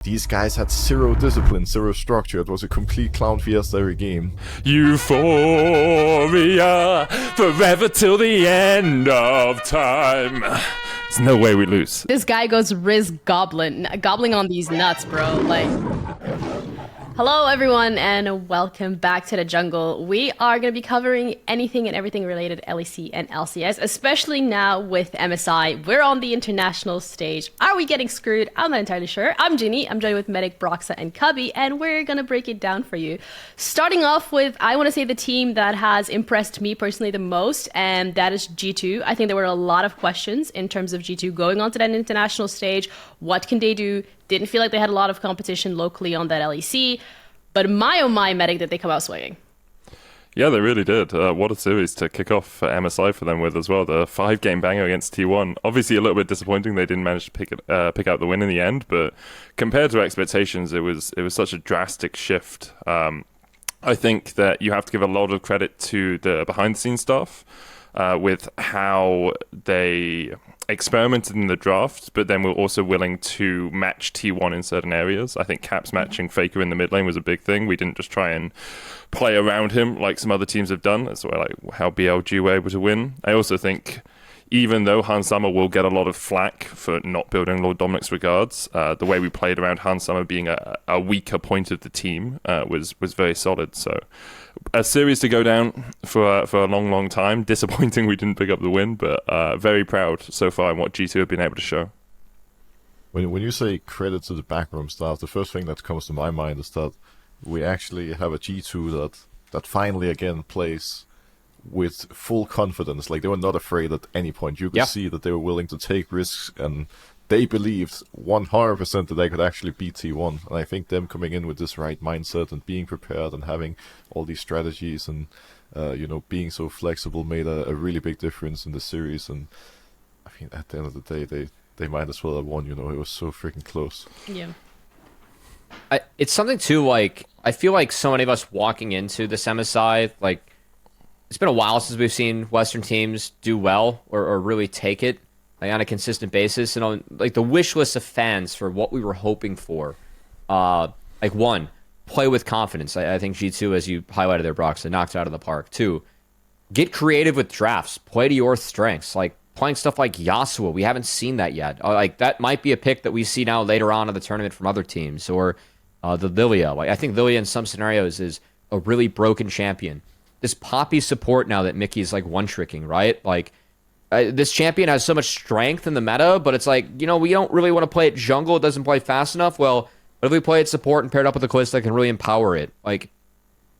These guys had zero discipline, zero structure. It was a complete clown fiesta every game. Euphoria, forever till the end of time. There's no way we lose. This guy goes Riz gobbling on these nuts, bro. Like, hello everyone and welcome back to the jungle. We are going to be covering anything and everything related to LEC and LCS, especially now with MSI. We're on the international stage. Are we getting screwed? I'm not entirely sure. I'm Ginny. I'm joined with Medic, Broxa, and Cubby, and we're going to break it down for you. Starting off with, I want to say the team that has impressed me personally the most, and that is G2. I think there were a lot of questions in terms of G2 going onto that international stage. What can they do? Didn't feel like they had a lot of competition locally on that LEC. But my, oh my, Medic, did they come out swinging. Yeah, they really did. What a series to kick off MSI for them with as well. The 5-game banger against T1. Obviously a little bit disappointing they didn't manage to pick out the win in the end, but compared to expectations, it was such a drastic shift. I think that you have to give a lot of credit to the behind-the-scenes stuff with how they experimented in the draft, but then we're also willing to match T1 in certain areas. I think Caps matching Faker in the mid lane was a big thing. We didn't just try and play around him like some other teams have done. That's like how BLG were able to win. I also think even though Hans Summer will get a lot of flack for not building Lord Dominic's regards, the way we played around Hans Summer being a weaker point of the team was very solid. So a series to go down for a long time. Disappointing we didn't pick up the win, but very proud so far in what G2 have been able to show. When you say credit to the backroom staff, the first thing that comes to my mind is that we actually have a G2 that finally again plays with full confidence. Like, they were not afraid at any point. You could see that they were willing to take risks, and they believed 100% that they could actually beat T1. And I think them coming in with this right mindset and being prepared and having all these strategies and being so flexible made a really big difference in the series. And I mean, at the end of the day, they might as well have won. It was so freaking close. Yeah. It's something too, like, I feel like so many of us walking into this MSI, like, it's been a while since we've seen Western teams do well or really take it, like, on a consistent basis. And on, like, the wish list of fans for what we were hoping for, like, one, play with confidence. I think G2, as you highlighted there, Brox, knocked it out of the park. Two, get creative with drafts. Play to your strengths. Like, playing stuff like Yasuo, we haven't seen that yet. Like, that might be a pick that we see now later on in the tournament from other teams. Or the Lilia. Like, I think Lilia in some scenarios is a really broken champion. This Poppy support now that Mickey's, like, one-tricking, right? Like, this champion has so much strength in the meta, but it's like, we don't really want to play it jungle. It doesn't play fast enough. Well, what if we play it support and paired up with a Calista that can really empower it? Like,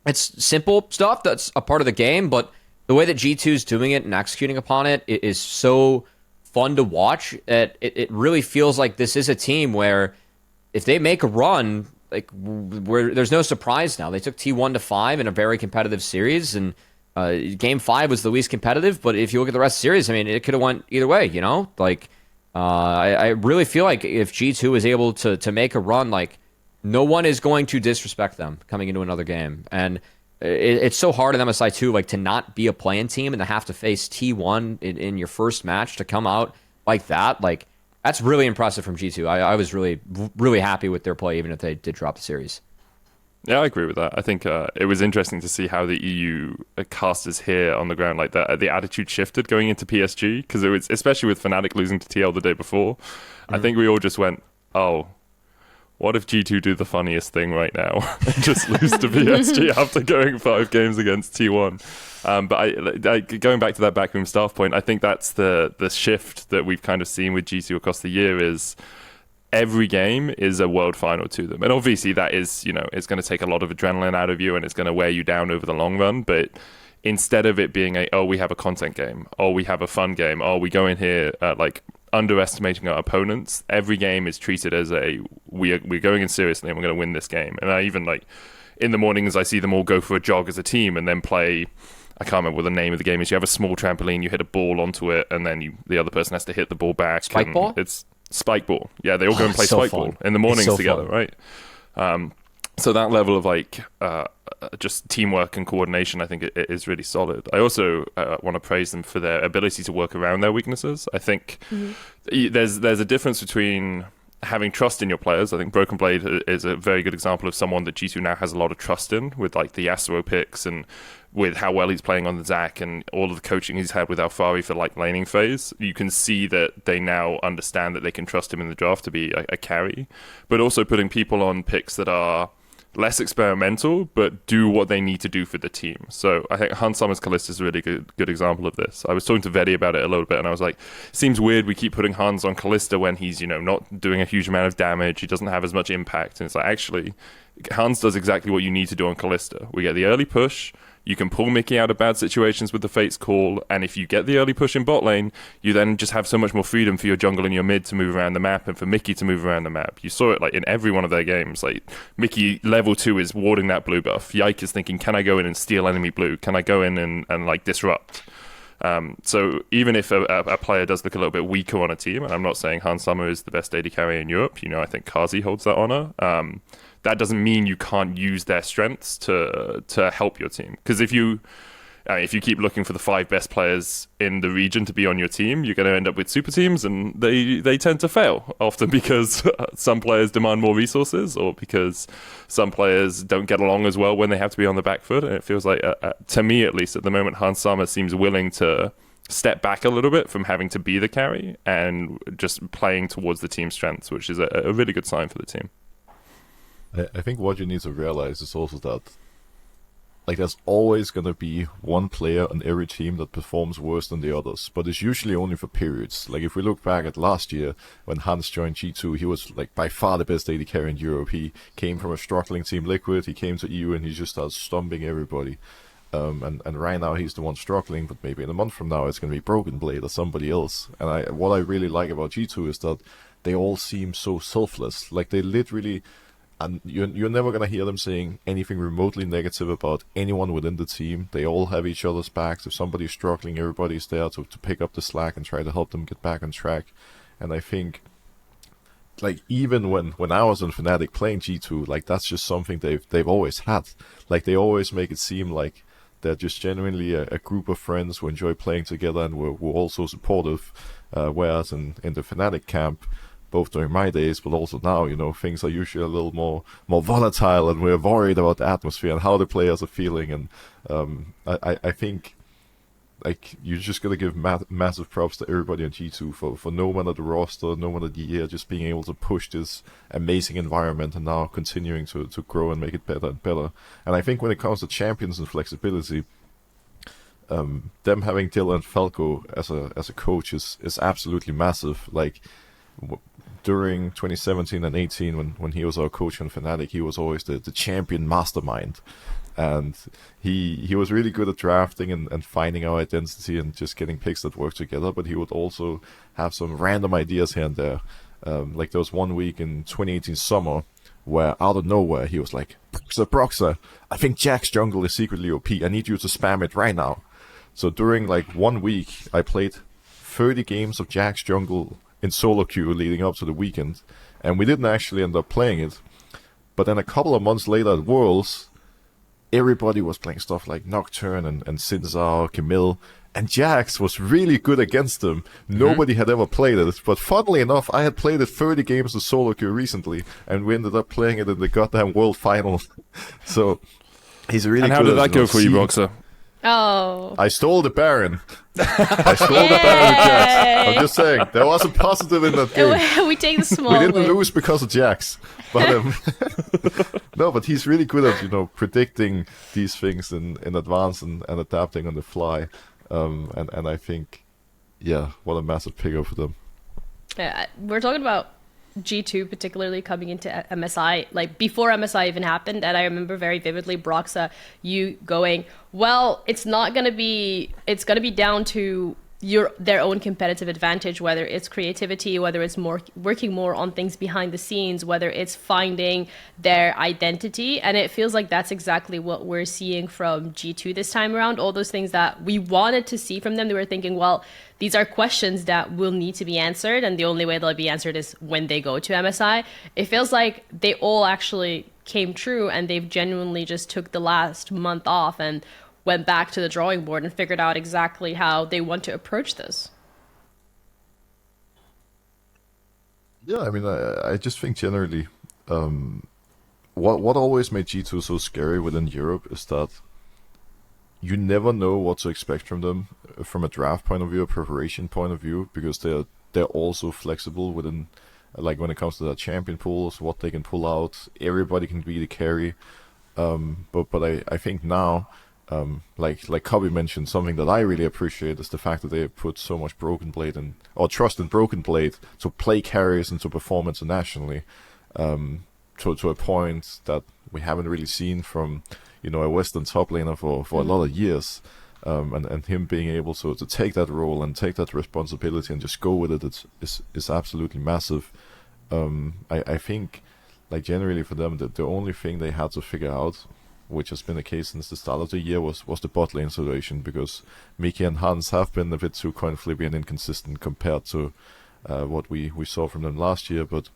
it's simple stuff that's a part of the game, but the way that G2's doing it and executing upon it is so fun to watch. It really feels like this is a team where if they make a run, like, where there's no surprise now. They took T1 to 5 in a very competitive series, and Game 5 was the least competitive, but if you look at the rest of the series, I mean, it could have went either way, Like, I really feel like if G2 is able to make a run, like, no one is going to disrespect them coming into another game. And it's so hard in MSI too, like, to not be a play-in team and to have to face T1 in your first match to come out like that. Like, that's really impressive from G2. I was really, really happy with their play, even if they did drop the series. Yeah, I agree with that. I think it was interesting to see how the EU casters here on the ground, like the attitude shifted going into PSG, because it was, especially with Fnatic losing to TL the day before, I think we all just went, oh, what if G2 do the funniest thing right now and just lose to PSG after going 5 games against T1? But I going back to that backroom staff point, I think that's the shift that we've kind of seen with G2 across the year is every game is a world final to them. And obviously that is, it's going to take a lot of adrenaline out of you and it's going to wear you down over the long run. But instead of it being we have a content game, or we have a fun game, or we go in here like underestimating our opponents, every game is treated as we're going in seriously and we're going to win this game. And I even, like, in the mornings I see them all go for a jog as a team and then play, I can't remember what the name of the game is. You have a small trampoline, you hit a ball onto it, and then the other person has to hit the ball back. Spike ball? It's spike ball. Yeah, they all go and play spike ball in the mornings together, right? So that level of, like, just teamwork and coordination, I think it is really solid. I also want to praise them for their ability to work around their weaknesses. I think there's a difference between having trust in your players. I think Broken Blade is a very good example of someone that G2 now has a lot of trust in, with like the Yasuo picks and with how well he's playing on the Zac and all of the coaching he's had with Alfari for like laning phase. You can see that they now understand that they can trust him in the draft to be a carry, but also putting people on picks that are less experimental, but do what they need to do for the team. So I think Hans Sommer's Kalista is a really good example of this. I was talking to Vedi about it a little bit, and I was like, seems weird we keep putting Hans on Kalista when he's, not doing a huge amount of damage. He doesn't have as much impact. And it's like, actually, Hans does exactly what you need to do on Kalista. We get the early push. You can pull Mickey out of bad situations with the Fate's Call, and if you get the early push in bot lane, you then just have so much more freedom for your jungle and your mid to move around the map, and for Mickey to move around the map. You saw it like in every one of their games. Like Mickey level 2 is warding that blue buff. Yike is thinking, can I go in and steal enemy blue? Can I go in and like disrupt? So even if a player does look a little bit weaker on a team, and I'm not saying Hans Sommer is the best AD carry in Europe, I think Kazi holds that honor. That doesn't mean you can't use their strengths to help your team. Because if you keep looking for the 5 best players in the region to be on your team, you're going to end up with super teams, and they tend to fail, often because some players demand more resources, or because some players don't get along as well when they have to be on the back foot. And it feels like, to me at least, at the moment, Hans Sommer seems willing to step back a little bit from having to be the carry and just playing towards the team's strengths, which is a really good sign for the team. I think what you need to realize is also that, like, there's always going to be one player on every team that performs worse than the others, but it's usually only for periods. Like, if we look back at last year, when Hans joined G2, he was, like, by far the best AD carry in Europe. He came from a struggling Team Liquid, he came to EU, and he just started stomping everybody. And right now he's the one struggling, but maybe in a month from now it's going to be Broken Blade or somebody else. And what I really like about G2 is that they all seem so selfless. Like, they literally... And you're never going to hear them saying anything remotely negative about anyone within the team. They all have each other's backs. If somebody's struggling, everybody's there to pick up the slack and try to help them get back on track. And I think, like, even when I was in Fnatic playing G2, like, that's just something they've always had. Like, they always make it seem like they're just genuinely a group of friends who enjoy playing together and we're also supportive. Whereas in the Fnatic camp, both during my days, but also now, things are usually a little more volatile, and we're worried about the atmosphere and how the players are feeling. And I think, like, you're just gonna give massive props to everybody on G2 for no matter the roster, no matter the year, just being able to push this amazing environment and now continuing to grow and make it better and better. And I think when it comes to champions and flexibility, them having Dylan and Falco as a coach is absolutely massive. Like, during 2017 and 18, when he was our coach in Fnatic, he was always the champion mastermind, and he was really good at drafting and finding our identity and just getting picks that work together. But he would also have some random ideas here and there. Like, there was one week in 2018 summer where out of nowhere he was like, Broxer, I think Jack's jungle is secretly OP. I need you to spam it right now. So during like 1 week, I played 30 games of Jack's jungle in solo queue leading up to the weekend, and we didn't actually end up playing it. But then a couple of months later at Worlds, everybody was playing stuff like Nocturne and Sinzar, Camille, and Jax was really good against them. Nobody had ever played it, but funnily enough, I had played it 30 games of solo queue recently, and we ended up playing it in the goddamn World Final. So he's really and good. how did that go for you, Boxer? Oh. I stole the Baron. I stole the Baron with Jax. I'm just saying, there was a positive in that game. We take the small We didn't win. lose because of Jax. But no, but he's really good at, predicting these things in advance and adapting on the fly. And I think, yeah, what a massive pickup for them. Yeah, we're talking about G2 particularly coming into MSI, like before MSI even happened, and I remember very vividly Broxa, you going, well, it's gonna be down to their own competitive advantage, whether it's creativity, whether it's working more on things behind the scenes, whether it's finding their identity. And it feels like that's exactly what we're seeing from G2 this time around. All those things that we wanted to see from them, they were thinking, well, these are questions that will need to be answered, and the only way they'll be answered is when they go to MSI. It feels like they all actually came true, and they've genuinely just took the last month off and went back to the drawing board and figured out exactly how they want to approach this. Yeah, I mean, I just think generally, what always made G2 so scary within Europe is that you never know what to expect from them from a draft point of view, a preparation point of view, because they're also flexible within, like when it comes to the champion pools, what they can pull out. Everybody can be the carry. But I think now, like Cubby mentioned, something that I really appreciate is the fact that they have put so much Broken Blade or trust in Broken Blade to play carries and to perform internationally, to a point that we haven't really seen from, a Western top laner for a lot of years. And him being able to take that role and take that responsibility and just go with it is absolutely massive. I think, like generally for them, the only thing they had to figure out, which has been the case since the start of the year, was the bot lane situation, because Miki and Hans have been a bit too coin flippy and inconsistent compared to what we saw from them last year. But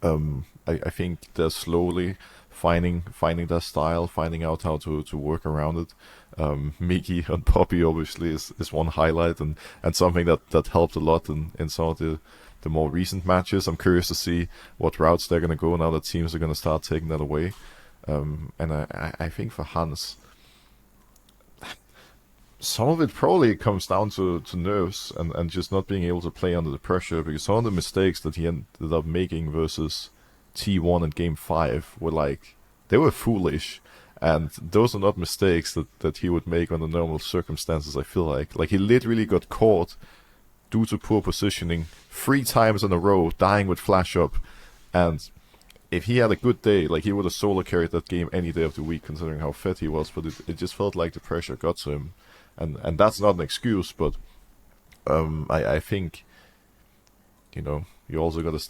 I think they're slowly finding their style, finding out how to work around it. Miki and Poppy obviously is one highlight and something that helped a lot in some of the more recent matches. I'm curious to see what routes they're going to go now that teams are going to start taking that away. And I think for Hans, some of it probably comes down to nerves and just not being able to play under the pressure, because some of the mistakes that he ended up making versus T1 in Game 5 were they were foolish. And those are not mistakes that he would make under normal circumstances, I feel like. Like, he literally got caught due to poor positioning 3 times in a row, dying with flash up. And if he had a good day, he would have solo carried that game any day of the week, considering how fit he was. But it just felt like the pressure got to him. And that's not an excuse, but I think, you also gotta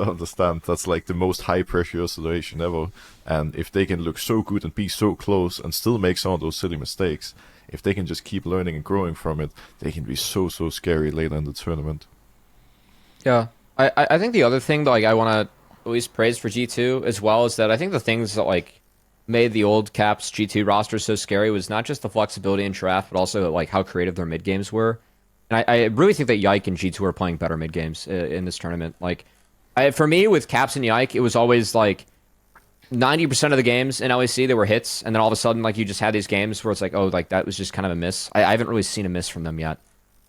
understand that's the most high pressure situation ever. And if they can look so good and be so close and still make some of those silly mistakes, if they can just keep learning and growing from it, they can be so scary later in the tournament. Yeah, I think the other thing that I want to at least praise for G2 as well is that I think the things that made the old Caps G2 roster so scary was not just the flexibility in draft, but also how creative their mid games were. And I really think that Yike and G2 are playing better mid games in this tournament. For me, with Caps and Yike, it was always 90% of the games in LEC there were hits, and then all of a sudden you just had these games where it's that was just kind of a miss. I haven't really seen a miss from them yet.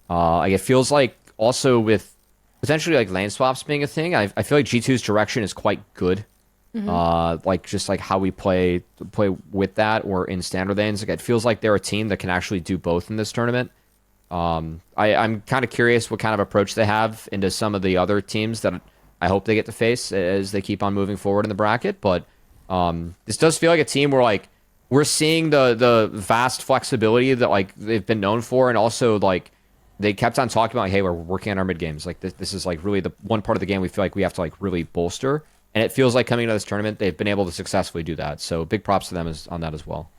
It feels also with potentially lane swaps being a thing, I feel like G2's direction is quite good. Just how we play with that or in standard lanes. It feels like they're a team that can actually do both in this tournament. I'm kind of curious what kind of approach they have into some of the other teams that I hope they get to face as they keep on moving forward in the bracket. But this does feel like a team where we're seeing the vast flexibility that they've been known for, and also they kept on talking about hey, we're working on our mid games. This is really the one part of the game we feel like we have to really bolster. And it feels like coming into this tournament, they've been able to successfully do that. So big props to them on that as well.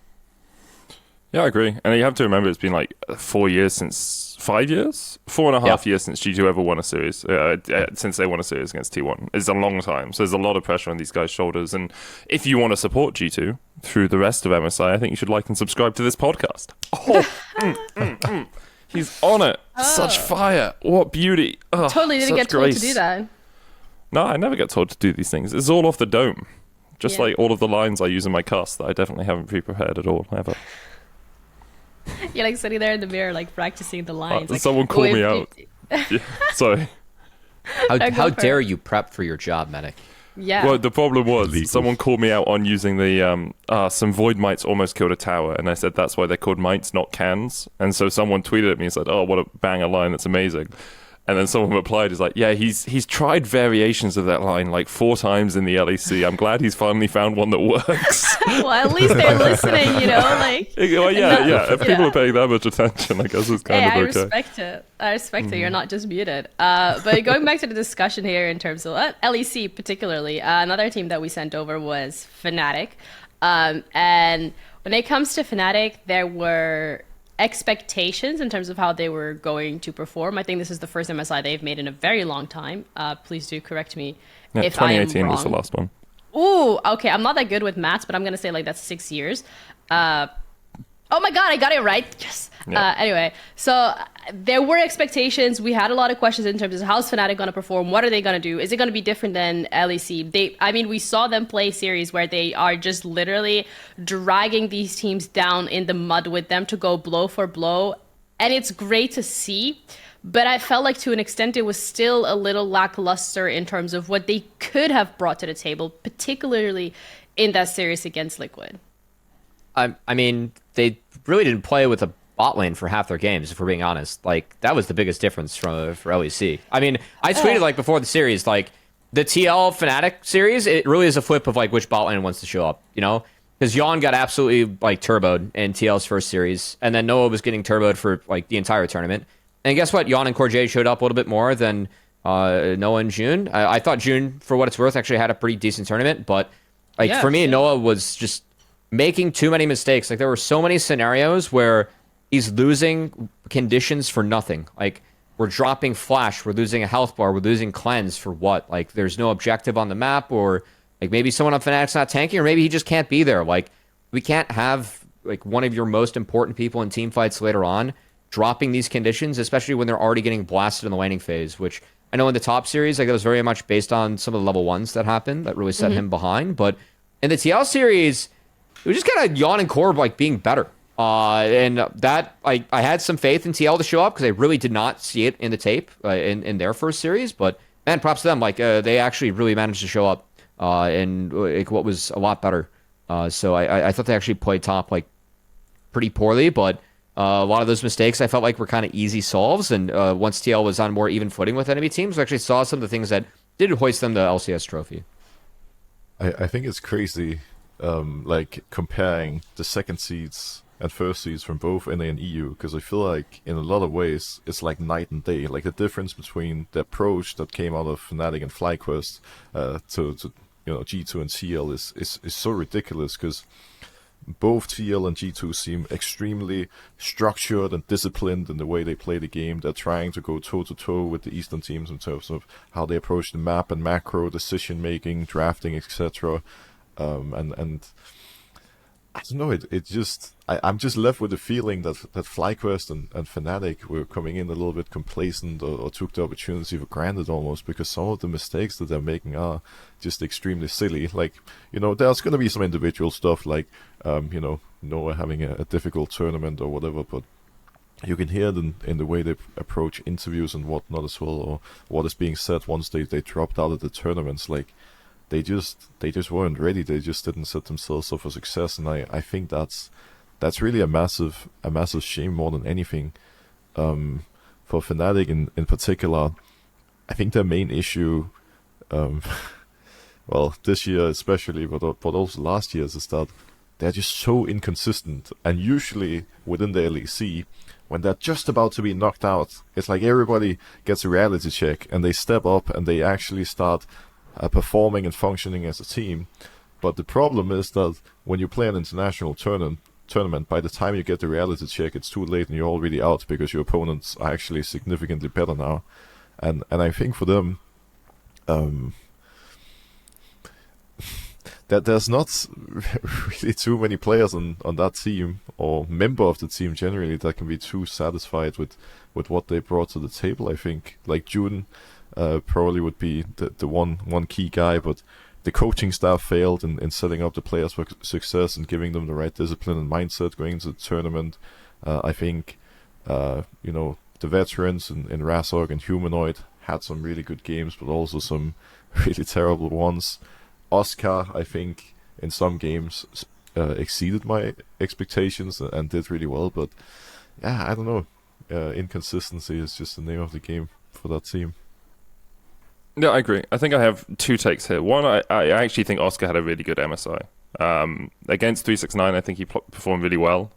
Yeah, I agree. And you have to remember it's been 4 years since 5 years? 4.5 years since G2 ever won a series. Since they won a series against T1. It's a long time. So there's a lot of pressure on these guys' shoulders. And if you want to support G2 through the rest of MSI, I think you should like and subscribe to this podcast. Oh, he's on it. Oh. Such fire. What beauty. Oh, totally didn't get told to do that. No, I never get told to do these things. It's all off the dome. Just like all of the lines I use in my cast that I definitely haven't pre-prepared at all, ever. You're sitting there in the mirror, practicing the lines. Someone called me out. Yeah, sorry. How dare you prep for your job, Medic? Yeah. Well, the problem was someone called me out on using the some void mites almost killed a tower, and I said that's why they're called mites, not cans. And so someone tweeted at me and said, "Oh, what a banger line! That's amazing." And then someone replied, "Is yeah, he's tried variations of that line 4 times in the LEC. I'm glad he's finally found one that works." Well, at least they're listening, Well, yeah. If people are paying that much attention, I guess it's kind of okay. I respect it. You're not just muted. But going back to the discussion here in terms of LEC particularly, another team that we sent over was Fnatic. And when it comes to Fnatic, there were expectations in terms of how they were going to perform. I think this is the first MSI they've made in a very long time. Please do correct me if I am wrong. 2018 was the last one. Ooh, okay. I'm not that good with maths, but I'm going to say that's 6 years. Oh my god, I got it right. Yes. Yeah. Anyway, so there were expectations. We had a lot of questions in terms of how's Fnatic going to perform? What are they going to do? Is it going to be different than LEC? We saw them play series where they are just literally dragging these teams down in the mud with them to go blow for blow. And it's great to see. But I felt like to an extent it was still a little lackluster in terms of what they could have brought to the table, particularly in that series against Liquid. I mean, they really didn't play with a bot lane for half their games, if we're being honest. Like, that was the biggest difference for LEC. I mean, I tweeted, like, before the series, like, the TL Fnatic series, it really is a flip of, like, which bot lane wants to show up, you know? Because Yon got absolutely, like, turboed in TL's first series, and then Noah was getting turboed for, like, the entire tournament. And guess what? Yon and Corjay showed up a little bit more than Noah and June. I thought June, for what it's worth, actually had a pretty decent tournament, but, like, for me, Noah was just making too many mistakes. Like, there were so many scenarios where he's losing conditions for nothing. Like, we're dropping flash, we're losing a health bar, we're losing cleanse for what? Like, there's no objective on the map, or like maybe someone on Fnatic's not tanking, or maybe he just can't be there. Like, we can't have like one of your most important people in team fights later on dropping these conditions, especially when they're already getting blasted in the laning phase, which I know in the top series, like, it was very much based on some of the level 1s that happened that really set him behind. But in the TL series, it was just kind of Yon and Corb, like, being better. And that, I had some faith in TL to show up because I really did not see it in the tape in their first series. But, man, props to them. Like, they actually really managed to show up in like, what was a lot better. So I thought they actually played top, like, pretty poorly. But a lot of those mistakes I felt like were kind of easy solves. And once TL was on more even footing with enemy teams, we actually saw some of the things that did hoist them the LCS trophy. I think it's crazy. Like comparing the second seeds and first seeds from both NA and EU, because I feel like in a lot of ways it's like night and day. Like the difference between the approach that came out of Fnatic and FlyQuest to G2 and CL is so ridiculous, because both TL and G2 seem extremely structured and disciplined in the way they play the game. They're trying to go toe-to-toe with the Eastern teams in terms of how they approach the map and macro, decision-making, drafting, etc. And I don't know, it just I'm just left with the feeling that FlyQuest and Fnatic were coming in a little bit complacent or took the opportunity for granted almost, because some of the mistakes that they're making are just extremely silly. Like, there's going to be some individual stuff like Noah having a difficult tournament or whatever, but you can hear them in the way they approach interviews and whatnot as well, or what is being said once they dropped out of the tournaments. Like, they just weren't ready. They just didn't set themselves up for success, and I think that's really a massive shame more than anything. For Fnatic in particular, I think their main issue, well, this year especially, but also last year, is that they're just so inconsistent. And usually within the LEC, when they're just about to be knocked out, it's like everybody gets a reality check and they step up and they actually start performing and functioning as a team. But the problem is that when you play an international tournament, by the time you get the reality check, it's too late and you're already out, because your opponents are actually significantly better now. And I think for them, that there's not really too many players on that team, or member of the team generally, that can be too satisfied with what they brought to the table. I think like June probably would be the one key guy, but the coaching staff failed in setting up the players for success and giving them the right discipline and mindset going into the tournament. I think the veterans in Razork and Humanoid had some really good games, but also some really terrible ones. Oscar, I think, in some games exceeded my expectations and did really well, but yeah, I don't know. Inconsistency is just the name of the game for that team. Yeah, I agree. I think I have two takes here. One, I actually think Oscar had a really good MSI. Against 369, I think he performed really well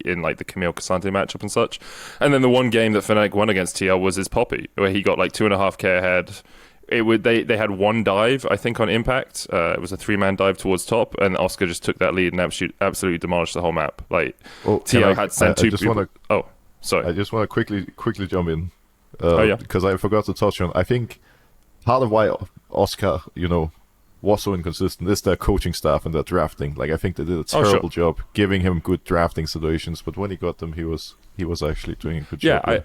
in like the Camille Casante matchup and such. And then the one game that Fnatic won against TL was his Poppy, where he got like 2.5k ahead. They had one dive, I think, on Impact. It was a 3-man dive towards top, and Oscar just took that lead and absolutely demolished the whole map. Like, TL had sent two people. Oh, sorry. I just want to quickly jump in. Yeah. Because I forgot to touch on, I think part of why Oscar, was so inconsistent is their coaching staff and their drafting. Like I think they did a terrible job giving him good drafting situations, but when he got them, he was actually doing a good job. Yeah,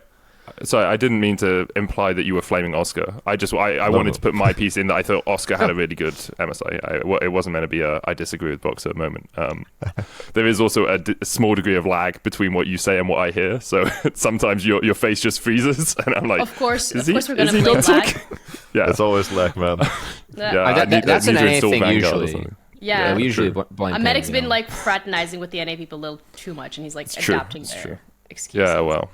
sorry, I didn't mean to imply that you were flaming Oscar. I wanted to put my piece in that I thought Oscar had a really good MSI. It wasn't meant to be a I disagree with Boxer moment. There is also a small degree of lag between what you say and what I hear. So sometimes your face just freezes, and I'm like, of course we're is gonna he blame not lag. talking? Yeah, It's always lag, man. yeah. That's an NA thing Vanguard or usually. something. Yeah, we usually blame. Medic's been you know. like fraternizing with the NA people a little too much, and he's like adapting their excuses. Yeah, well,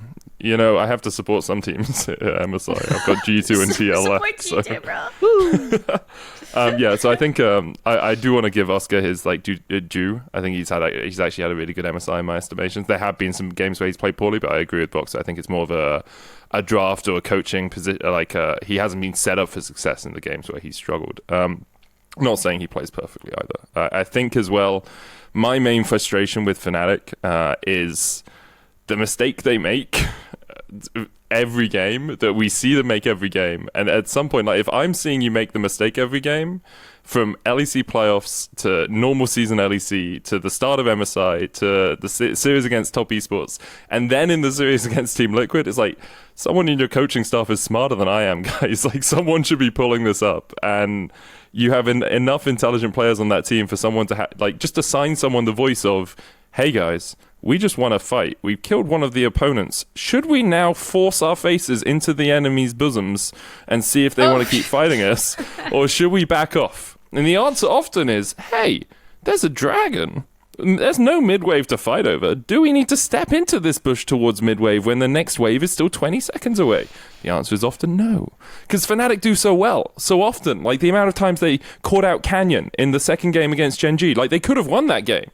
I have to support some teams at MSI. I've got G2 and TL left. So I think I do want to give Oscar his due. I think he's actually had a really good MSI in my estimations. There have been some games where he's played poorly, but I agree with Boxer. I think it's more of a draft or a coaching position. He hasn't been set up for success in the games where he's struggled. I'm not saying he plays perfectly either. I think as well, my main frustration with Fnatic is the mistake they make every game, that we see them make every game. And at some point, if I'm seeing you make the mistake every game, from LEC playoffs to normal season LEC to the start of MSI to the series against Top Esports, and then in the series against Team Liquid, it's like someone in your coaching staff is smarter than I am, guys. Someone should be pulling this up, and you have enough intelligent players on that team for someone to just assign someone the voice of, hey guys, we just want to fight. We've killed one of the opponents. Should we now force our faces into the enemy's bosoms and see if they want to keep fighting us? Or should we back off? And the answer often is, hey, there's a dragon. There's no mid-wave to fight over. Do we need to step into this bush towards mid-wave when the next wave is still 20 seconds away? The answer is often no. Because Fnatic do so well, so often. The amount of times they caught out Canyon in the second game against Gen G. They could have won that game.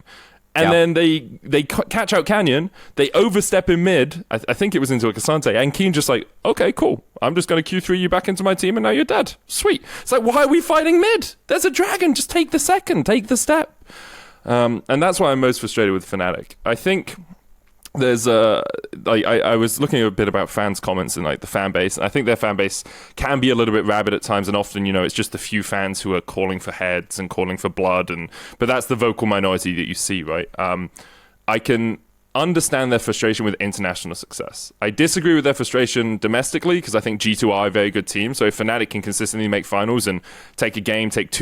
And then they catch out Canyon, they overstep in mid, I think it was into a Cassante, and Keen just okay, cool, I'm just going to Q3 you back into my team and now you're dead. Sweet. It's why are we fighting mid? There's a dragon, just take the second, take the step. And that's why I'm most frustrated with Fnatic. I think there's I was looking a bit about fans' comments and the fan base, and I think their fan base can be a little bit rabid at times, and often it's just the few fans who are calling for heads and calling for blood, but that's the vocal minority that you see, right? I can understand their frustration with international success. I disagree with their frustration domestically, because I think G2 are a very good team. So if Fnatic can consistently make finals and take 2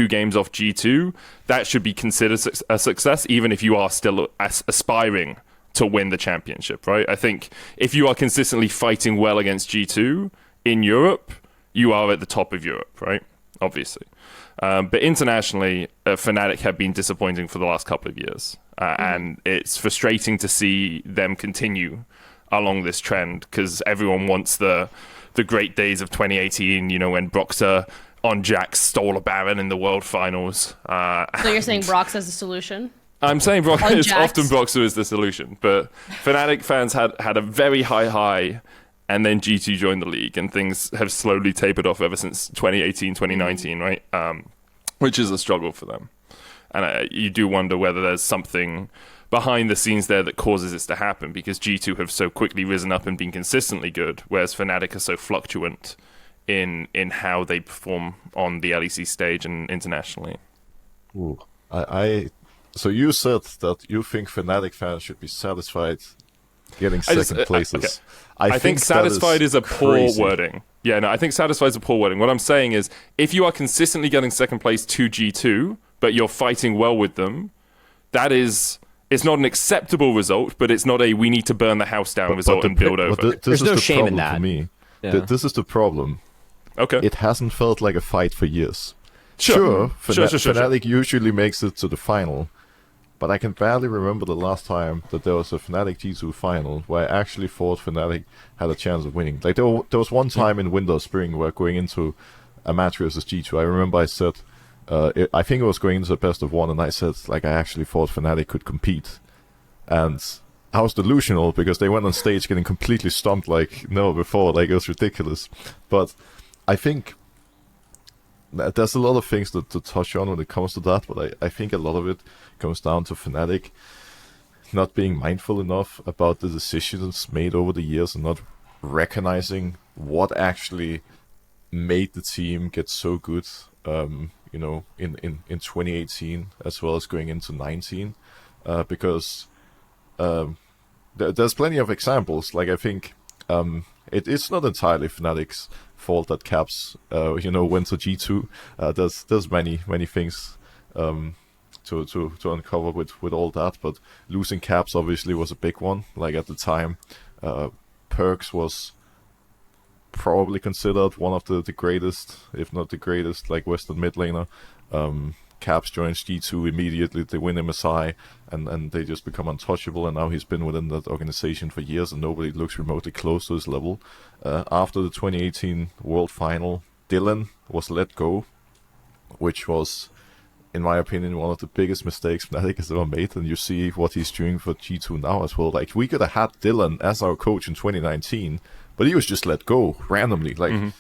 games off G2, that should be considered a success, even if you are still aspiring to win the championship, right? I think if you are consistently fighting well against G2 in Europe, you are at the top of Europe, right? Obviously. But internationally, Fnatic have been disappointing for the last couple of years. And it's frustrating to see them continue along this trend, because everyone wants the great days of 2018, when Broxer on Jax stole a Baron in the World Finals. So you're saying Brox as the solution? I'm saying often Broxer is the solution, but Fnatic fans had a very high, and then G2 joined the league, and things have slowly tapered off ever since 2018, 2019, right? Which is a struggle for them. And you do wonder whether there's something behind the scenes there that causes this to happen, because G2 have so quickly risen up and been consistently good, whereas Fnatic are so fluctuant in how they perform on the LEC stage and internationally. Ooh. So you said that you think Fnatic fans should be satisfied getting second places. Okay. I think satisfied is a poor wording. Yeah, no, I think satisfied is a poor wording. What I'm saying is, if you are consistently getting second place to G2, but you're fighting well with them, it's not an acceptable result, but it's not a we need to burn the house down result and build over. There's no shame in that. For me. Yeah. This is the problem. Okay. It hasn't felt like a fight for years. Sure. Fnatic usually makes it to the final, but I can barely remember the last time that there was a Fnatic G2 final where I actually thought Fnatic had a chance of winning. There was one time in Winter Spring where going into a match versus G2, I remember I said, I think it was going into the best of one, and I said, I actually thought Fnatic could compete. And I was delusional, because they went on stage getting completely stumped never before. It was ridiculous. But I think there's a lot of things to touch on when it comes to that, but I think a lot of it comes down to Fnatic not being mindful enough about the decisions made over the years and not recognizing what actually made the team get so good. in 2018 as well as going into 19, because there's plenty of examples. Like I think it's not entirely Fnatic's fault that Caps went to G2. There's many things to uncover with all that, but losing Caps obviously was a big one. Like at the time, Perks was probably considered one of the greatest, if not the greatest, like Western mid laner. Caps joins G2 immediately, they win MSI, and they just become untouchable, and now he's been within that organization for years, and nobody looks remotely close to his level. After the 2018 World Final, Dylan was let go, which was, in my opinion, one of the biggest mistakes Fnatic has ever made, and you see what he's doing for G2 now as well. Like, we could have had Dylan as our coach in 2019, but he was just let go randomly, like...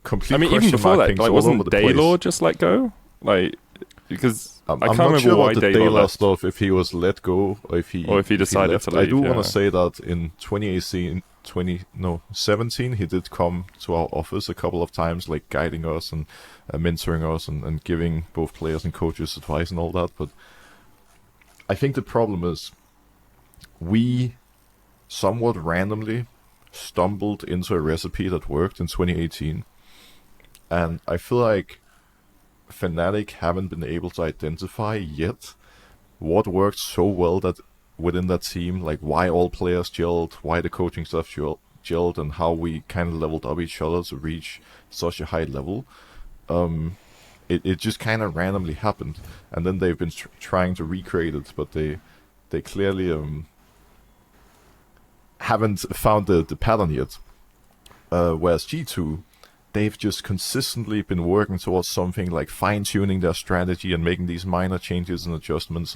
Complete. I mean, even before that, like, wasn't Daylor just let go? Like, because I can't remember sure why the Daylor left. Stuff, if he was let go or if he decided to leave. I do want to say that in 2017, he did come to our office a couple of times, like guiding us and mentoring us and giving both players and coaches advice and all that. But I think the problem is we somewhat randomly stumbled into a recipe that worked in 2018. And I feel like Fnatic haven't been able to identify yet what worked so well that within that team, like why all players gelled, why the coaching staff gelled, and how we kind of leveled up each other to reach such a high level. It just kind of randomly happened, and then they've been trying to recreate it, but they clearly haven't found the pattern yet. Whereas G2, they've just consistently been working towards something like fine-tuning their strategy and making these minor changes and adjustments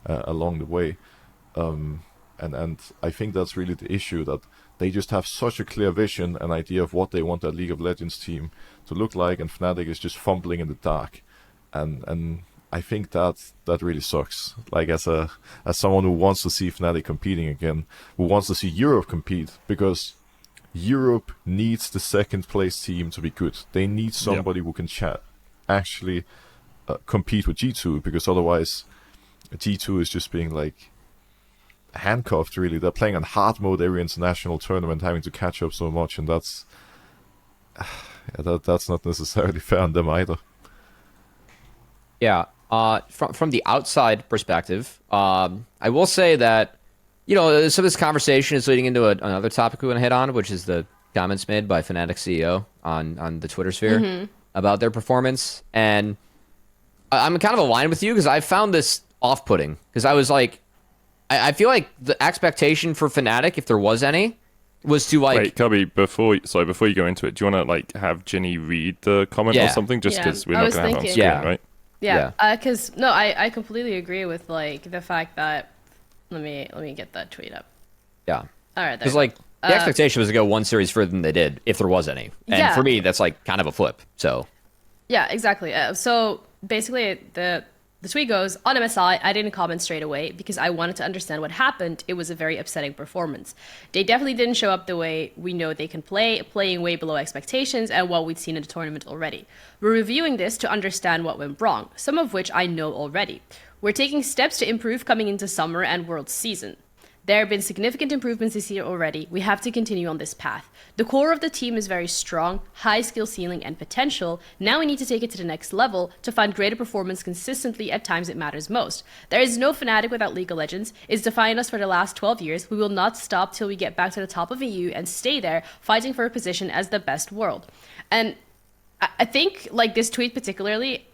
along the way. And I think that's really the issue, that they just have such a clear vision and idea of what they want their League of Legends team to look like, and Fnatic is just fumbling in the dark. And I think that really sucks. Like, as someone who wants to see Fnatic competing again, who wants to see Europe compete, because Europe needs the second place team to be good. They need somebody who can actually compete with G2, because otherwise G2 is just being like handcuffed, really. They're playing on hard mode every international tournament, having to catch up so much, and that's not necessarily fair on them either. Yeah. From the outside perspective, I will say that, some of this conversation is leading into another topic we want to hit on, which is the comments made by Fnatic CEO on the Twitter sphere about their performance. And I'm kind of aligned with you, because I found this off-putting, because I was like, I feel like the expectation for Fnatic, if there was any, was to like... Wait, Cubby, before you go into it, do you want to like have Ginny read the comment or something? Just because we're not going to have it on screen, right? Yeah, because I completely agree with like the fact that... Let me get that tweet up. Yeah. All right. Because like the expectation was to go one series further than they did, if there was any. And for me, that's like kind of a flip. So. Yeah, exactly. So basically, the tweet goes, on MSI, I didn't comment straight away because I wanted to understand what happened. It was a very upsetting performance. They definitely didn't show up the way we know they can play, playing way below expectations and what we'd seen in the tournament already. We're reviewing this to understand what went wrong, some of which I know already. We're taking steps to improve coming into summer and World season. There have been significant improvements this year already. We have to continue on this path. The core of the team is very strong, high skill ceiling and potential. Now we need to take it to the next level to find greater performance consistently at times it matters most. There is no Fnatic without League of Legends. It's defined us for the last 12 years. We will not stop till we get back to the top of EU and stay there, fighting for a position as the best world. And I think like this tweet particularly,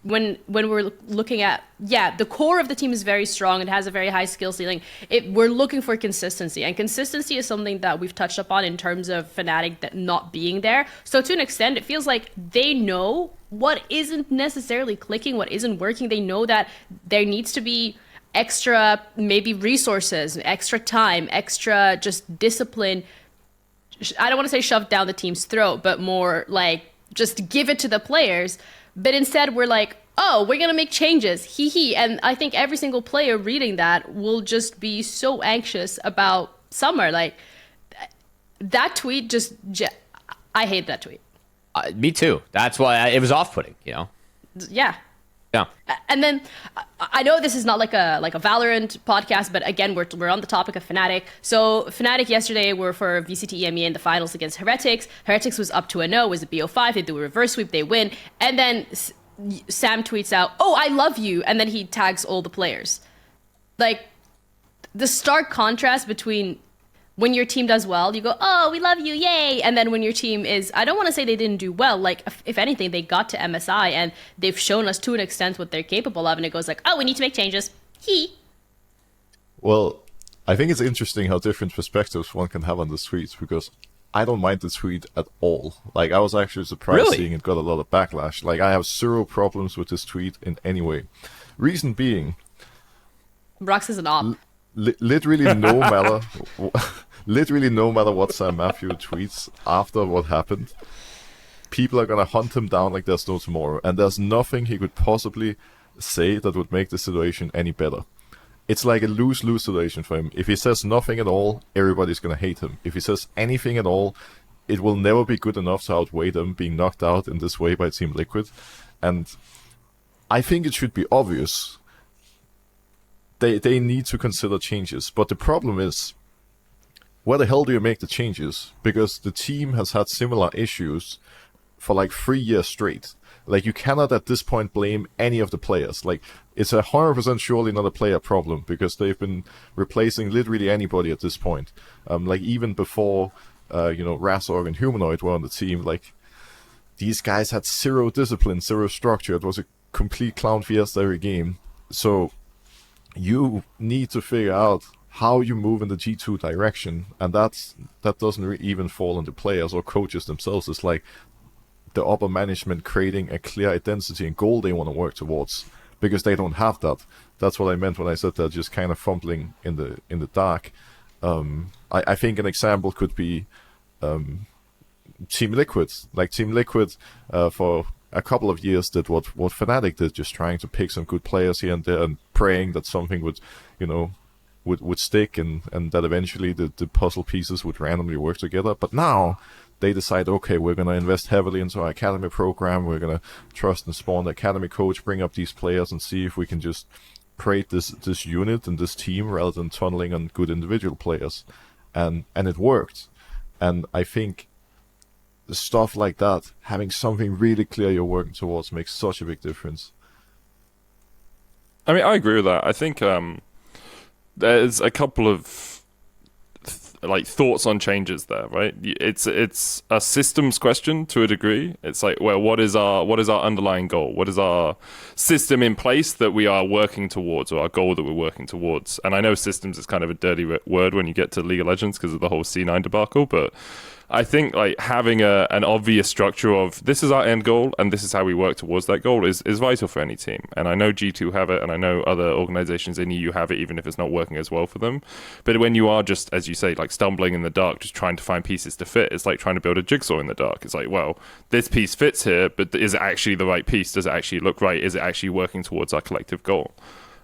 when we're looking at, the core of the team is very strong and has a very high skill ceiling. We're looking for consistency, and consistency is something that we've touched upon in terms of Fnatic that not being there. So to an extent, it feels like they know what isn't necessarily clicking, what isn't working. They know that there needs to be extra, maybe resources, extra time, extra just discipline. I don't want to say shoved down the team's throat, but more like just give it to the players. But instead, we're like, oh, we're going to make changes. Hee hee. And I think every single player reading that will just be so anxious about summer. Like, that tweet I hate that tweet. Me too. That's why it was off-putting. Yeah. Yeah. And then I know this is not like a Valorant podcast, but again, we're on the topic of Fnatic. So Fnatic yesterday were for VCT EMEA in the finals against Heretics. Heretics was up to a 0, was a BO5. They do a reverse sweep, they win, and then Sam tweets out, "Oh, I love you," and then he tags all the players. Like the stark contrast between when your team does well, you go, "Oh, we love you, yay!" And then when your team is, I don't want to say they didn't do well. Like, if anything, they got to MSI and they've shown us to an extent what they're capable of. And it goes like, "Oh, we need to make changes." Well, I think it's interesting how different perspectives one can have on the tweets, because I don't mind the tweet at all. Like, I was actually surprised Really? seeing it got a lot of backlash. Like, I have zero problems with this tweet in any way. Reason being, Brox is an op. literally no matter, literally no matter what Sam Matthew tweets after what happened, people are gonna hunt him down like there's no tomorrow, and there's nothing he could possibly say that would make the situation any better. It's like a lose-lose situation for him. If he says nothing at all, everybody's gonna hate him. If he says anything at all, it will never be good enough to outweigh them being knocked out in this way by Team Liquid. And I think it should be obvious. They need to consider changes. But the problem is, where the hell do you make the changes? Because the team has had similar issues for like 3 years straight. Like, you cannot at this point blame any of the players. Like, it's 100% surely not a player problem, because they've been replacing literally anybody at this point. Like, even before, Razorg and Humanoid were on the team, like, these guys had zero discipline, zero structure. It was a complete clown fiesta every game. So you need to figure out how you move in the G2 direction, and that doesn't even fall on the players or coaches themselves. It's like the upper management creating a clear identity and goal they want to work towards, because they don't have that. That's what I meant when I said they're just kind of fumbling in the dark. I think an example could be Team Liquid. Like, Team Liquid for a couple of years did what Fnatic did, just trying to pick some good players here and there and praying that something would stick, and that eventually the puzzle pieces would randomly work together. But now they decide, okay, we're going to invest heavily into our academy program. We're going to trust and spawn the academy coach, bring up these players, and see if we can just create this unit and this team rather than tunneling on good individual players. And it worked. And I think stuff like that, having something really clear you're working towards, makes such a big difference. I mean, I agree with that. I think there's a couple of thoughts on changes there, right? It's a systems question to a degree. It's like, well, what is our underlying goal? What is our system in place that we are working towards, or our goal that we're working towards? And I know systems is kind of a dirty word when you get to League of Legends because of the whole C9 debacle, but I think like having an obvious structure of this is our end goal and this is how we work towards that goal is vital for any team. And I know G2 have it, and I know other organizations in EU have it, even if it's not working as well for them. But when you are just, as you say, like stumbling in the dark, just trying to find pieces to fit, it's like trying to build a jigsaw in the dark. It's like, well, this piece fits here, but is it actually the right piece? Does it actually look right? Is it actually working towards our collective goal?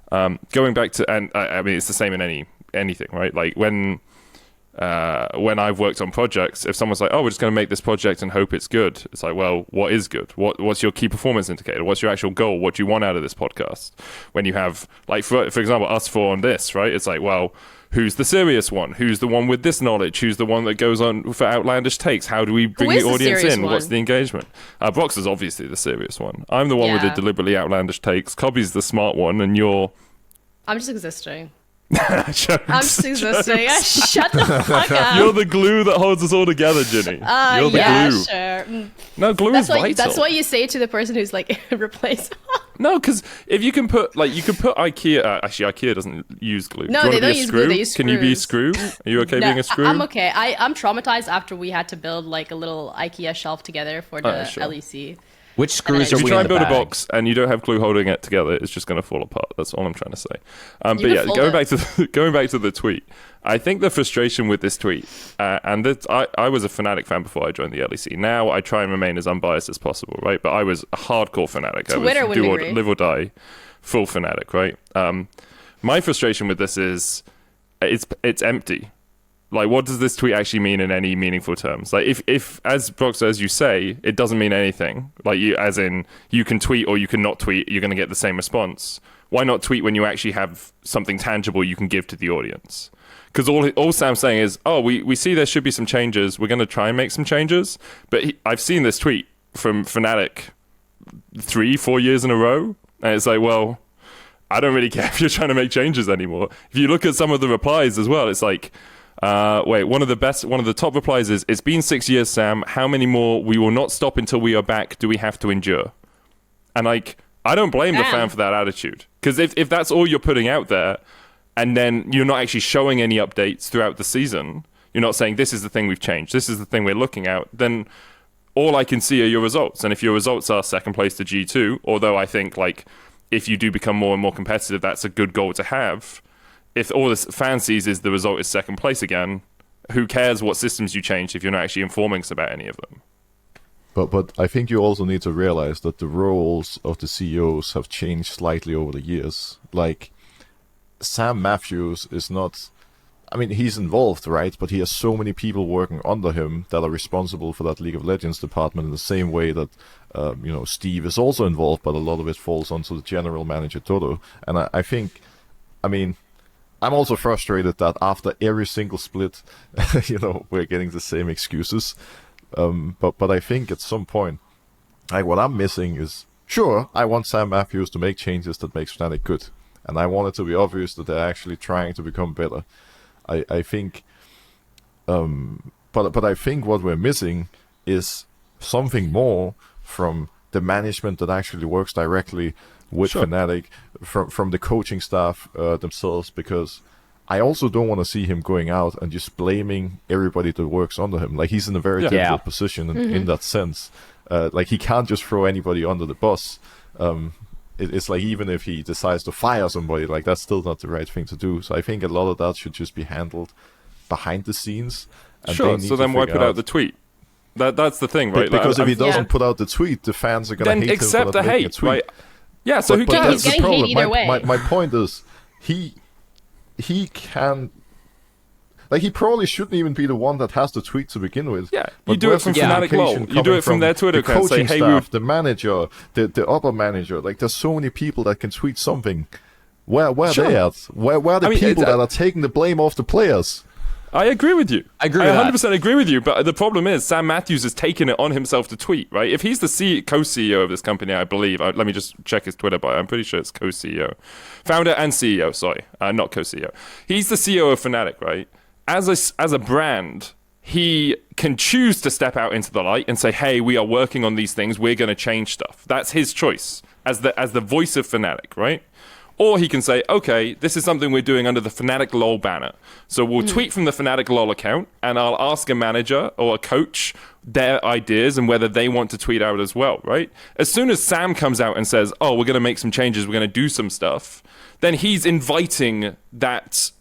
Going back to, and I mean, it's the same in anything, right? Like when I've worked on projects, if someone's like, oh, we're just going to make this project and hope it's good, it's like, well, what is good? What's your key performance indicator? What's your actual goal? What do you want out of this podcast? When you have, like, for example, us four on this, right? It's like, well, who's the serious one? Who's the one with this knowledge? Who's the one that goes on for outlandish takes? How do we bring the audience in? One? What's the engagement? Brox is obviously the serious one. I'm the one with the deliberately outlandish takes. Cobby's the smart one, and you're... I'm just existing. I'm just existing. Shut the fuck up. You're the glue that holds us all together, Jenny. You're the glue. Sure. No, glue is vital. That's what you say to the person who's like replaceable. No, because if you can put IKEA. Actually, IKEA doesn't use glue. No, they don't use glue. They use screws. Can you be a screw? Are you okay being a screw? I'm okay. I'm traumatized after we had to build like a little IKEA shelf together for the LEC. Which screws are we in the bag? If you try and build a box and you don't have glue holding it together, it's just going to fall apart. That's all I'm trying to say. But yeah, going back to the tweet, I think the frustration with this tweet, and I was a Fnatic fan before I joined the LEC. Now I try and remain as unbiased as possible, right? But I was a hardcore Fnatic. Twitter I was live or die, full Fnatic, right? My frustration with this is it's empty. Like, what does this tweet actually mean in any meaningful terms? Like, if as Brox, as you say, it doesn't mean anything. Like, as in, you can tweet or you can not tweet, you're going to get the same response. Why not tweet when you actually have something tangible you can give to the audience? Because all Sam's saying is, oh, we see there should be some changes. We're going to try and make some changes. But I've seen this tweet from Fnatic 3-4 years in a row. And it's like, well, I don't really care if you're trying to make changes anymore. If you look at some of the replies as well, it's like, one of the top replies is, it's been 6 years, Sam. How many more? We will not stop until we are back. Do we have to endure? And like, I don't blame the fan for that attitude. Because if that's all you're putting out there, and then you're not actually showing any updates throughout the season, you're not saying this is the thing we've changed, this is the thing we're looking at, then all I can see are your results. And if your results are second place to G2, although I think like if you do become more and more competitive, that's a good goal to have. If all this fan sees is the result is second place again, who cares what systems you changed if you're not actually informing us about any of them? But I think you also need to realize that the roles of the CEOs have changed slightly over the years. Like, Sam Matthews is not... I mean, he's involved, right? But he has so many people working under him that are responsible for that League of Legends department in the same way that, Steve is also involved, but a lot of it falls onto the general manager, Toto. And I think, I mean, I'm also frustrated that after every single split, we're getting the same excuses. But I think at some point, like, what I'm missing is, sure, I want Sam Matthews to make changes that makes Fnatic good. And I want it to be obvious that they're actually trying to become better. I think, but I think what we're missing is something more from the management that actually works directly with Fnatic, from the coaching staff themselves, because I also don't want to see him going out and just blaming everybody that works under him. Like, he's in a very difficult position in that sense. Like, he can't just throw anybody under the bus. It's like, even if he decides to fire somebody, like, that's still not the right thing to do. So I think a lot of that should just be handled behind the scenes. And so then why put out the tweet? That's the thing, right? Because if he doesn't put out the tweet, the fans are going to hate him for not making a tweet. Right? Yeah, so who cares? He's getting hate either way. My point is, he can... Like, he probably shouldn't even be the one that has the tweet to begin with. Yeah, you do it from Fnatic LOL. You do it from their Twitter account. The coaching say, hey, staff, the manager, the upper manager. Like, there's so many people that can tweet something. Where are they at? Where are the people that are taking the blame off the players? I agree with you. I 100% agree with you. But the problem is, Sam Matthews has taken it on himself to tweet, right? If he's the co-CEO of this company, I believe. Let me just check his Twitter bio. I'm pretty sure it's co-CEO. Founder and CEO, sorry. Not co-CEO. He's the CEO of Fnatic, right? As a brand, he can choose to step out into the light and say, hey, we are working on these things. We're going to change stuff. That's his choice as the voice of Fnatic, right? Or he can say, okay, this is something we're doing under the Fnatic LOL banner. So we'll tweet from the Fnatic LOL account, and I'll ask a manager or a coach their ideas and whether they want to tweet out as well, right? As soon as Sam comes out and says, oh, we're going to make some changes, we're going to do some stuff, then he's inviting that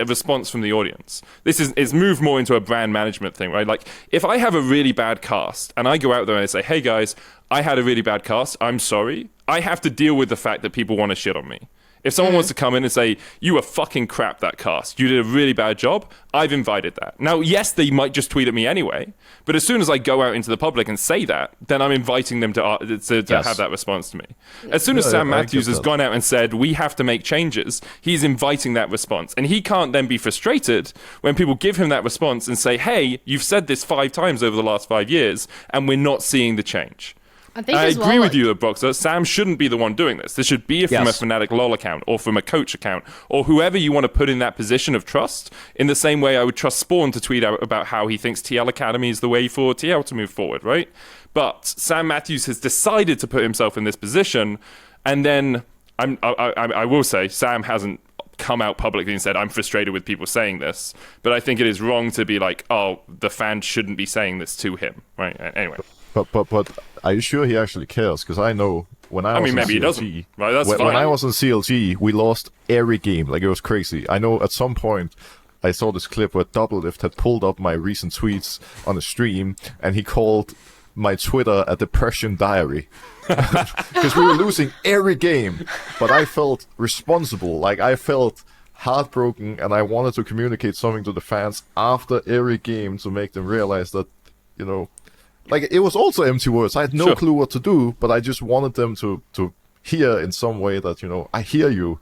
response from the audience. This is moved more into a brand management thing, right? Like, if I have a really bad cast and I go out there and I say, hey guys, I had a really bad cast, I'm sorry, I have to deal with the fact that people want to shit on me. If someone wants to come in and say, you were fucking crap, that cast, you did a really bad job, I've invited that. Now, yes, they might just tweet at me anyway, but as soon as I go out into the public and say that, then I'm inviting them to have that response to me. As soon as Sam Matthews has gone out and said, we have to make changes, he's inviting that response. And he can't then be frustrated when people give him that response and say, hey, you've said this 5 times over the last 5 years, and we're not seeing the change. I agree with you, Boxer. Sam shouldn't be the one doing this. This should be from a Fnatic LOL account or from a coach account or whoever you want to put in that position of trust. In the same way I would trust Spawn to tweet out about how he thinks TL Academy is the way for TL to move forward, right? But Sam Matthews has decided to put himself in this position, and then I will say Sam hasn't come out publicly and said, I'm frustrated with people saying this, but I think it is wrong to be like, oh, the fan shouldn't be saying this to him, right? Anyway. But are you sure he actually cares? Because I know when I was in CLG, he doesn't. Right, that's fine. When I was in CLG, we lost every game. Like, it was crazy. I know at some point I saw this clip where Doublelift had pulled up my recent tweets on a stream, and he called my Twitter a depression diary. Because we were losing every game, but I felt responsible. Like, I felt heartbroken, and I wanted to communicate something to the fans after every game to make them realize that, like, it was also empty words. I had no clue what to do, but I just wanted them to hear in some way that, I hear you.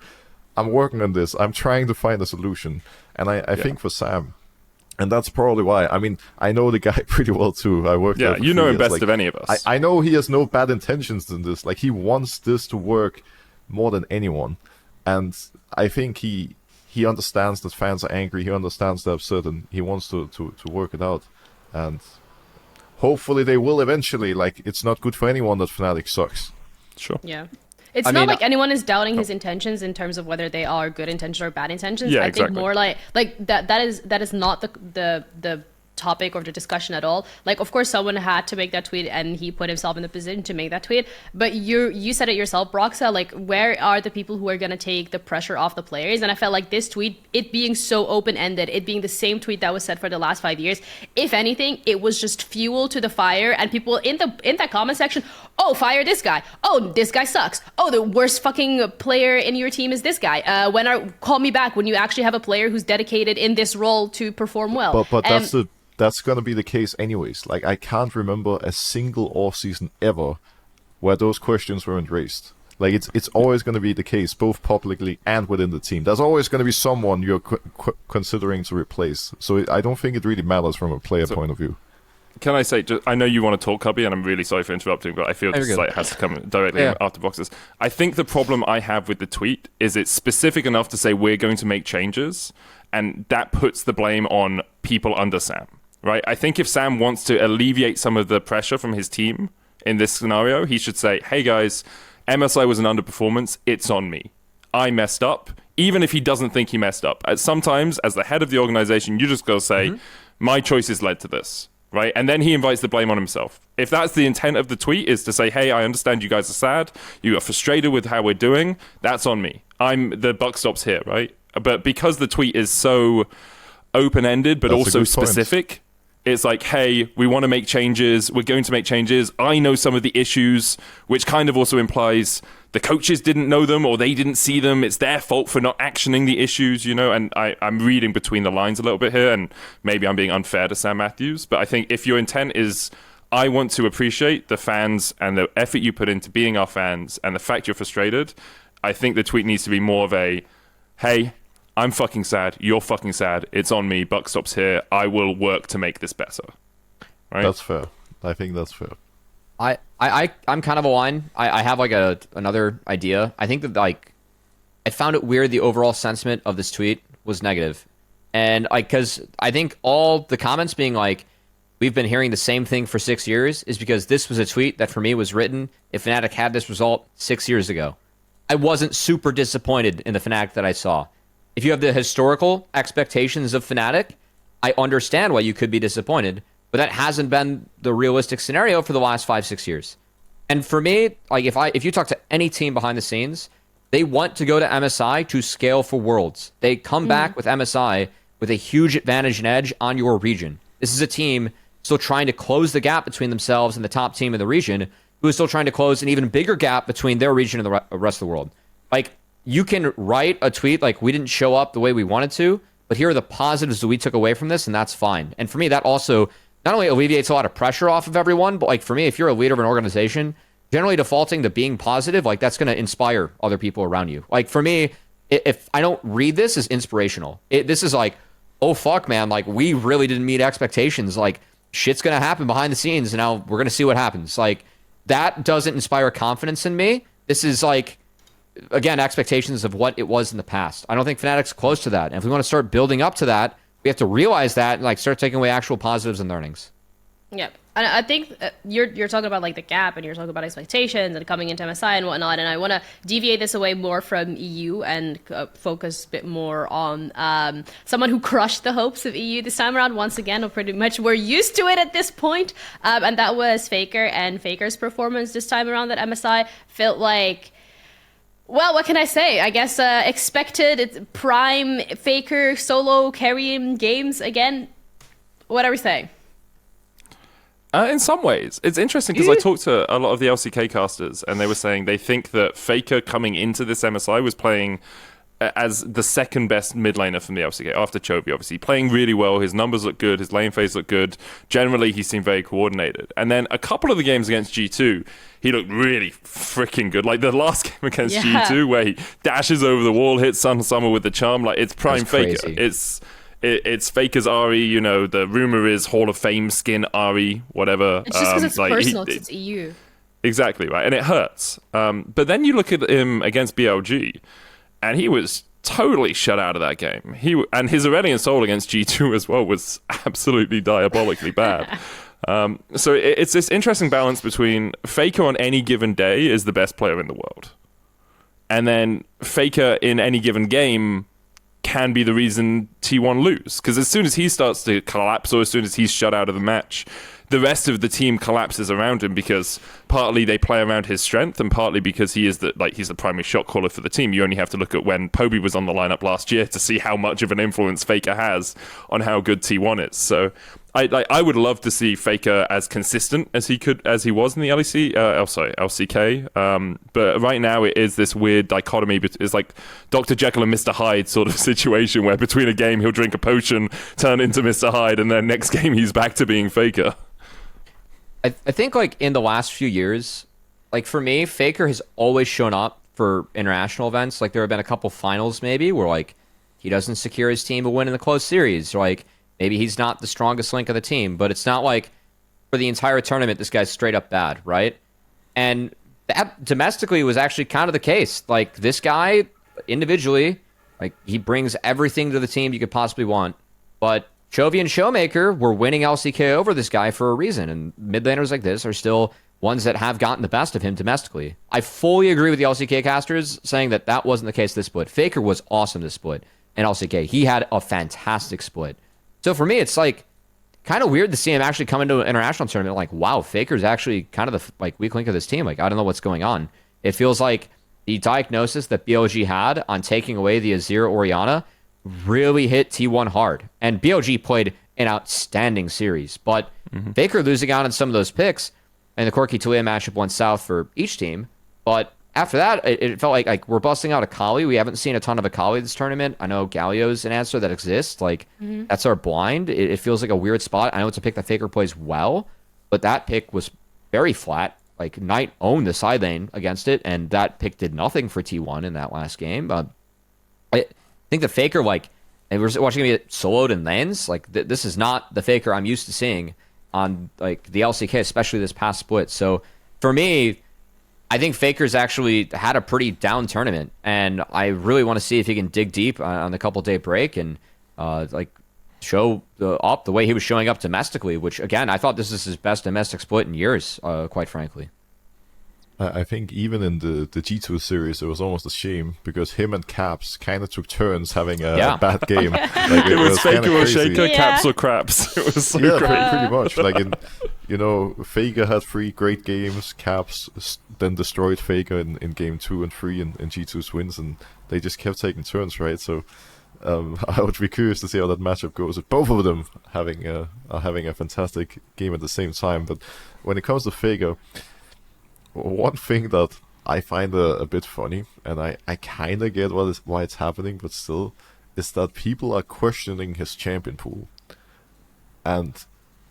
I'm working on this. I'm trying to find a solution. And I think for Sam, and that's probably why. I mean, I know the guy pretty well too. I worked there for you know 3 him years. best of any of us. I know he has no bad intentions in this. Like, he wants this to work more than anyone. And I think he understands that fans are angry. He understands they're upset, and he wants to work it out. And hopefully they will eventually. Like, it's not good for anyone that Fnatic sucks. Sure. Yeah. It's not like anyone is doubting his intentions in terms of whether they are good intentions or bad intentions. Yeah, I exactly. think more like that is not the topic or the discussion at all. Like, of course, someone had to make that tweet, and he put himself in the position to make that tweet. But you said it yourself, Broxa. Like, where are the people who are going to take the pressure off the players? And I felt like this tweet, it being so open-ended, it being the same tweet that was said for the last 5 years, if anything, it was just fuel to the fire. And people in that comment section, oh, fire this guy. Oh, this guy sucks. Oh, the worst fucking player in your team is this guy. Call me back when you actually have a player who's dedicated in this role to perform well. But that's going to be the case anyways. Like, I can't remember a single off-season ever where those questions weren't raised. Like, it's always going to be the case, both publicly and within the team. There's always going to be someone you're considering to replace. So I don't think it really matters from a player point of view. Can I say, I know you want to talk, Cubby, and I'm really sorry for interrupting, but I feel this has to come directly after Boxes. I think the problem I have with the tweet is it's specific enough to say we're going to make changes, and that puts the blame on people under Sam, right? I think if Sam wants to alleviate some of the pressure from his team in this scenario, he should say, hey guys, MSI was an underperformance, it's on me. I messed up, even if he doesn't think he messed up. Sometimes, as the head of the organization, you just got to say, my choices led to this. Right? And then he invites the blame on himself. If that's the intent of the tweet, is to say, hey, I understand you guys are sad. You are frustrated with how we're doing. That's on me. The buck stops here, right? But because the tweet is so open-ended, but also specific, it's like, hey, we want to make changes. We're going to make changes. I know some of the issues, which kind of also implies the coaches didn't know them or they didn't see them. It's their fault for not actioning the issues, and I'm reading between the lines a little bit here, and maybe I'm being unfair to Sam Matthews, but I think if your intent is, I want to appreciate the fans and the effort you put into being our fans and the fact you're frustrated, I think the tweet needs to be more of a, hey, I'm fucking sad, you're fucking sad, it's on me, buck stops here, I will work to make this better. Right? That's fair. I think that's fair. I'm kind of aligned. I have like another idea. I think that I found it weird the overall sentiment of this tweet was negative. And because I think all the comments being like, we've been hearing the same thing for 6 years is because this was a tweet that for me was written if Fnatic had this result 6 years ago. I wasn't super disappointed in the Fnatic that I saw. If you have the historical expectations of Fnatic, I understand why you could be disappointed. But that hasn't been the realistic scenario for the last 5-6 years. And for me, like if you talk to any team behind the scenes, they want to go to MSI to scale for Worlds. They come back with MSI with a huge advantage and edge on your region. This is a team still trying to close the gap between themselves and the top team in the region, who is still trying to close an even bigger gap between their region and the rest of the world. Like, you can write a tweet like, we didn't show up the way we wanted to, but here are the positives that we took away from this, and that's fine. And for me, that also not only alleviates a lot of pressure off of everyone, but like for me, if you're a leader of an organization, generally defaulting to being positive, like that's going to inspire other people around you. Like for me, if I don't read this as inspirational, this is like, oh fuck, man, like we really didn't meet expectations. Like shit's going to happen behind the scenes, and now we're going to see what happens. Like that doesn't inspire confidence in me. This is like, again, expectations of what it was in the past. I don't think Fnatic's close to that. And if we want to start building up to that, we have to realize that and like start taking away actual positives and learnings. Yeah, and I think you're talking about like the gap, and you're talking about expectations and coming into MSI and whatnot. And I want to deviate this away more from EU and focus a bit more on someone who crushed the hopes of EU this time around. Once again, pretty much we're used to it at this point, and that was Faker and Faker's performance this time around. That MSI felt like, well, what can I say? I guess expected. It's prime Faker solo carrying games again. What are we saying? In some ways. It's interesting because I talked to a lot of the LCK casters, and they were saying they think that Faker coming into this MSI was playing as the second best mid laner from the LCK after Chovy, obviously playing really well. His numbers look good, his lane phase looked good. Generally, he seemed very coordinated. And then a couple of the games against G2, he looked really freaking good. Like the last game against G2, where he dashes over the wall, hits Summer with the charm. Like it's prime Faker. It's Faker's Ari. You know, the rumor is Hall of Fame skin Ari, whatever. It's just because it's personal, because it's EU. Exactly right, and it hurts. But then you look at him against BLG, and he was totally shut out of that game. And his Aurelion Sol against G2 as well was absolutely diabolically bad. So it's this interesting balance between Faker on any given day is the best player in the world, and then Faker in any given game can be the reason T1 lose. Because as soon as he starts to collapse, or as soon as he's shut out of the match, the rest of the team collapses around him, because partly they play around his strength, and partly because he's the primary shot caller for the team. You only have to look at when Poby was on the lineup last year to see how much of an influence Faker has on how good T1 is. So I would love to see Faker as consistent as he was in the LCK. But right now it is this weird dichotomy. It's like Dr. Jekyll and Mr. Hyde sort of situation, where between a game he'll drink a potion, turn into Mr. Hyde, and then next game he's back to being Faker. I think like in the last few years, like for me, Faker has always shown up for international events. Like there have been a couple finals maybe where like he doesn't secure his team a win in the close series, or like maybe he's not the strongest link of the team, but it's not like for the entire tournament this guy's straight up bad, right? And that domestically was actually kind of the case. Like this guy individually, like he brings everything to the team you could possibly want, but Chovy and Showmaker were winning LCK over this guy for a reason, and mid laners like this are still ones that have gotten the best of him domestically. I fully agree with the LCK casters saying that that wasn't the case this split. Faker was awesome this split in LCK. He had a fantastic split. So for me, it's like kind of weird to see him actually come into an international tournament. Like, wow, Faker's actually kind of the like weak link of this team. Like, I don't know what's going on. It feels like the diagnosis that BLG had on taking away the Azir Orianna really hit T1 hard. And BLG played an outstanding series. But Faker losing out on some of those picks, and the Corki Talia matchup went south for each team. But after that, it felt like we're busting out Akali. We haven't seen a ton of Akali this tournament. I know Galio's an answer that exists. Like, that's our blind. It feels like a weird spot. I know it's a pick that Faker plays well, but that pick was very flat. Like, Knight owned the side lane against it, and that pick did nothing for T1 in that last game. I think the Faker, like, and we're watching him get soloed in lanes. Like, this is not the Faker I'm used to seeing on, like, the LCK, especially this past split. So, for me, I think Faker's actually had a pretty down tournament, and I really want to see if he can dig deep on the couple-day break and, like, show up the way he was showing up domestically, which, again, I thought this is his best domestic split in years, quite frankly. I think even in the G2 series, it was almost a shame, because him and Caps kind of took turns having a bad game. Like, It was Faker or Shaker, Yeah. Caps or Craps. It was so Yeah, great. pretty much. Like, Faker had 3 great games. Caps then destroyed Faker in game 2 and 3 in G2's wins, and they just kept taking turns, right? So I would be curious to see how that matchup goes with both of them having a fantastic game at the same time. But when it comes to Faker, one thing that I find a bit funny, and I kind of get why it's happening, but still, is that people are questioning his champion pool. And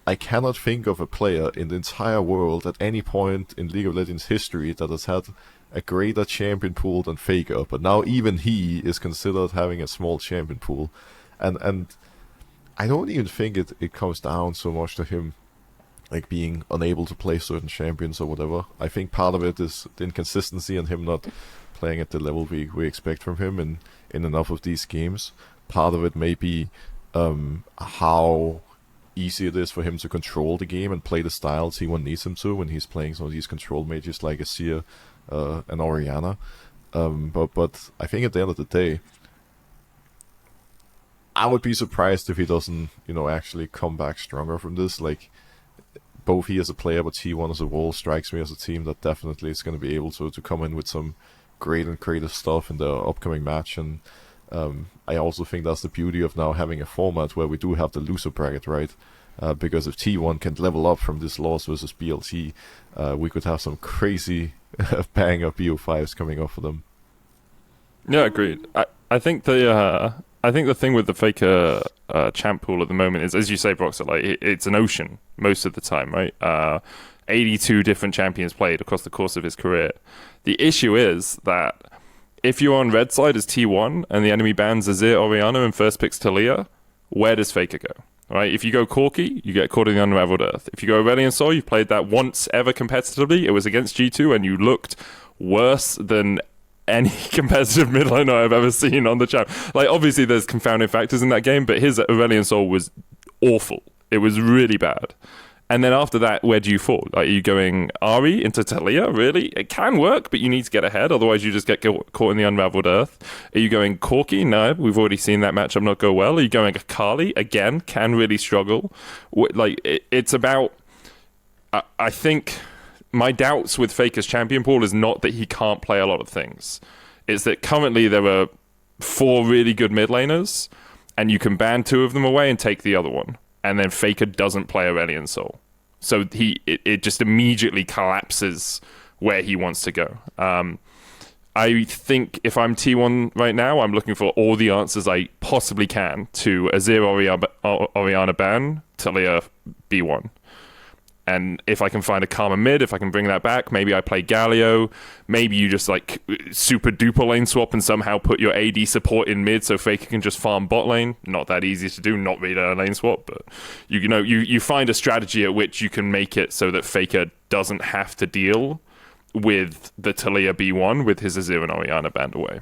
I cannot think of a player in the entire world at any point in League of Legends history that has had a greater champion pool than Faker, but now even he is considered having a small champion pool. And I don't even think it comes down so much to him like being unable to play certain champions or whatever. I think part of it is the inconsistency and him not playing at the level we expect from him in enough of these games. Part of it may be how easy it is for him to control the game and play the style T1 needs him to when he's playing some of these control mages like Azir and Orianna. But I think at the end of the day, I would be surprised if he doesn't, actually come back stronger from this. Like, both he as a player, but T1 as a whole strikes me as a team that definitely is going to be able to come in with some great and creative stuff in the upcoming match. And I also think that's the beauty of now having a format where we do have the loser bracket, right? Because if T1 can level up from this loss versus BLT, we could have some crazy banger BO5s coming off of them. Yeah, agreed. I think the thing with the Faker champ pool at the moment is, as you say, Broxer, like it's an ocean most of the time, right? 82 different champions played across the course of his career. The issue is that if you're on red side as T1 and the enemy bans Azir, Orianna, and first picks Talia, where does Faker go? Right? If you go Corki, you get caught in the Unraveled Earth. If you go Aurelion Sol, you've played that once ever competitively. It was against G2, and you looked worse than any competitive mid laner I've ever seen on the champ. Like, obviously, there's confounding factors in that game, but his Aurelion Sol was awful. It was really bad. And then after that, where do you fall? Like, are you going Ari into Talia? Really? It can work, but you need to get ahead. Otherwise, you just get caught in the Unraveled Earth. Are you going Corki? No, we've already seen that matchup not go well. Are you going Akali? Again, can really struggle. Like, it's about... I think my doubts with Faker's champion pool is not that he can't play a lot of things. It's that currently there are 4 really good mid laners, and you can ban 2 of them away and take the other one. And then Faker doesn't play Aurelion Sol. So it just immediately collapses where he wants to go. I think if I'm T1 right now, I'm looking for all the answers I possibly can to Azir Orianna ban, Talia B1. And if I can find a Karma mid, if I can bring that back, maybe I play Galio. Maybe you just like super duper lane swap and somehow put your AD support in mid so Faker can just farm bot lane. Not that easy to do, not really a lane swap, but you find a strategy at which you can make it so that Faker doesn't have to deal with the Talia B1 with his Azir and Orianna banned away.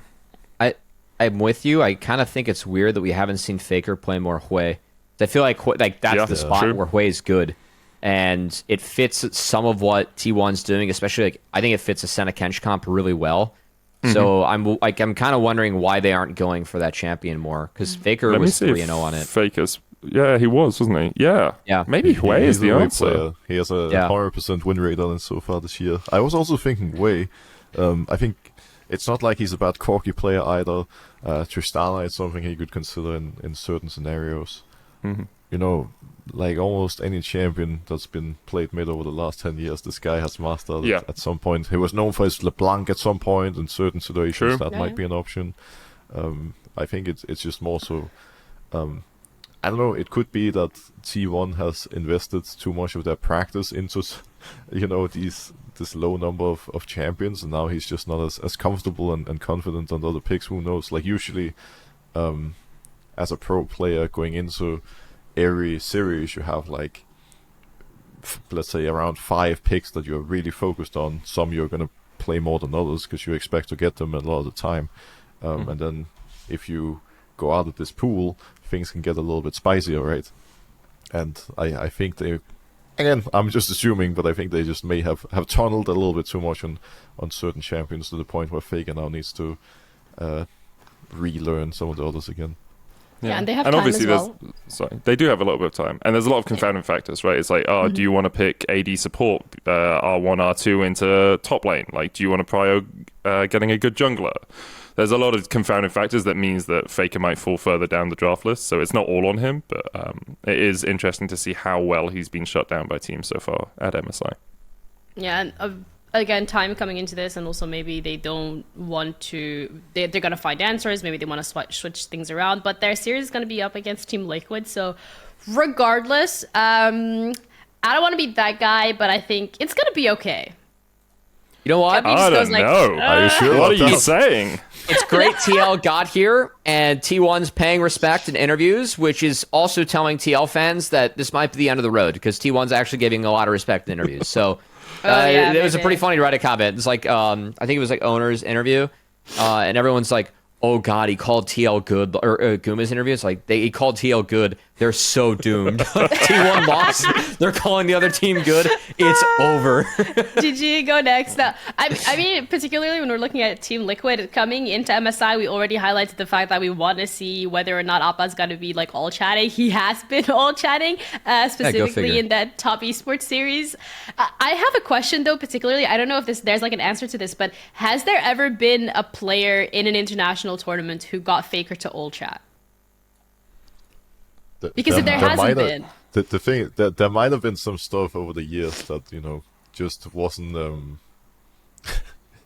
I'm with you. I kind of think it's weird that we haven't seen Faker play more Hui. I feel like that's the spot where Hui is good. And it fits some of what T1's doing, especially like I think it fits a Senna Kench comp really well. Mm-hmm. So I'm kind of wondering why they aren't going for that champion more, because Faker was 3-0 on it. Faker's he was, wasn't he? Yeah. Maybe Hui is the answer. Player. He has a 100% win rate on it so far this year. I was also thinking Hui. I think it's not like he's a bad Corki player either. Tristana is something he could consider in certain scenarios. Mm-hmm. You know, like almost any champion that's been played mid over the last 10 years, this guy has mastered it at some point. He was known for his LeBlanc at some point. In certain situations, that might be an option. I think it's just more so... I don't know, it could be that T1 has invested too much of their practice into, this low number of champions, and now he's just not as comfortable and confident on the other picks. Who knows? Like, usually, as a pro player going into every series, you have like let's say around 5 picks that you're really focused on. Some you're going to play more than others because you expect to get them a lot of the time, and then if you go out of this pool, things can get a little bit spicier, right? And I think they, again, I'm just assuming, but I think they just may have tunneled a little bit too much on certain champions to the point where Faker now needs to relearn some of the others again. Yeah, and they have time obviously as well. They do have a little bit of time, and there's a lot of confounding factors, right? It's like, do you want to pick AD support, R1, R2 into top lane? Like, do you want to prio getting a good jungler? There's a lot of confounding factors that means that Faker might fall further down the draft list, so it's not all on him, but it is interesting to see how well he's been shut down by teams so far at MSI. Yeah, and again, time coming into this, and also maybe they don't want to... They're going to find answers, maybe they want to switch things around, but their series is going to be up against Team Liquid, so regardless, I don't want to be that guy, but I think it's going to be okay. You know what? I don't know. Are you sure? What are you saying? It's great TL got here, and T1's paying respect in interviews, which is also telling TL fans that this might be the end of the road, because T1's actually giving a lot of respect in interviews. So it was a pretty funny Reddit comment. It's like, I think it was like Owner's interview, and everyone's like, oh god, he called TL good, or Guma's interview. It's like, he called TL good. They're so doomed. T1 lost. They're calling the other team good. It's over. GG, go next. I mean, particularly when we're looking at Team Liquid coming into MSI, we already highlighted the fact that we want to see whether or not Appa's going to be like all chatting. He has been all chatting, specifically in that top esports series. I have a question though, particularly, I don't know if there's like an answer to this, but has there ever been a player in an international tournament who got Faker to all chat? Because if there hasn't been, the thing that there might have been some stuff over the years that just wasn't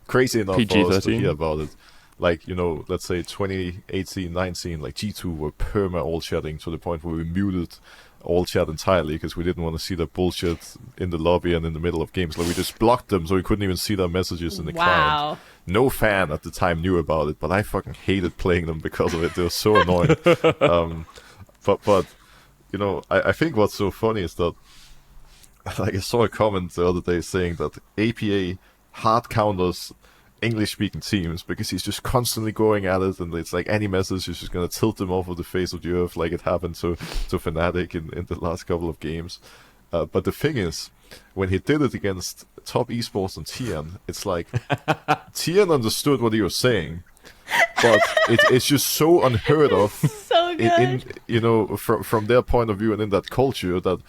crazy enough for us to hear about it. like, let's say 2018, 19, like G2 were perma all chatting to the point where we muted all chat entirely because we didn't want to see that bullshit in the lobby and in the middle of games. Like we just blocked them so we couldn't even see their messages in the client. No fan at the time knew about it, but I fucking hated playing them because of it. They were so annoying. But I think what's so funny is that, like, I saw a comment the other day saying that APA hard counters English-speaking teams because he's just constantly going at it, and it's like any message is just going to tilt them off of the face of the earth, like it happened to Fnatic in the last couple of games. But the thing is, when he did it against Top Esports and T1, it's like T1 understood what he was saying, but it's just so unheard of. So good. From their point of view and in that culture that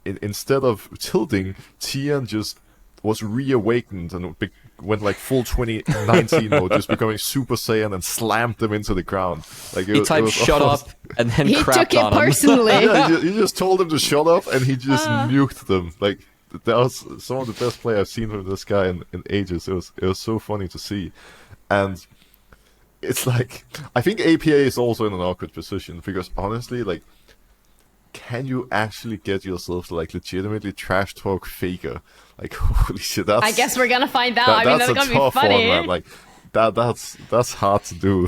instead of tilting, T1 just was reawakened and went like full 2019 mode, just becoming Super Saiyan and slammed them into the ground. Like he typed "shut up" and then he crapped took it on him. personally. Yeah, he just told them to shut up, and he just nuked them. Like that was some of the best play I've seen from this guy in ages. It was so funny to see, and it's like I think APA is also in an awkward position because honestly, like, can you actually get yourself to like legitimately trash talk Faker? Like, holy shit, I guess we're gonna find out. I mean, that's gonna be funny. One, man. Like, that's hard to do.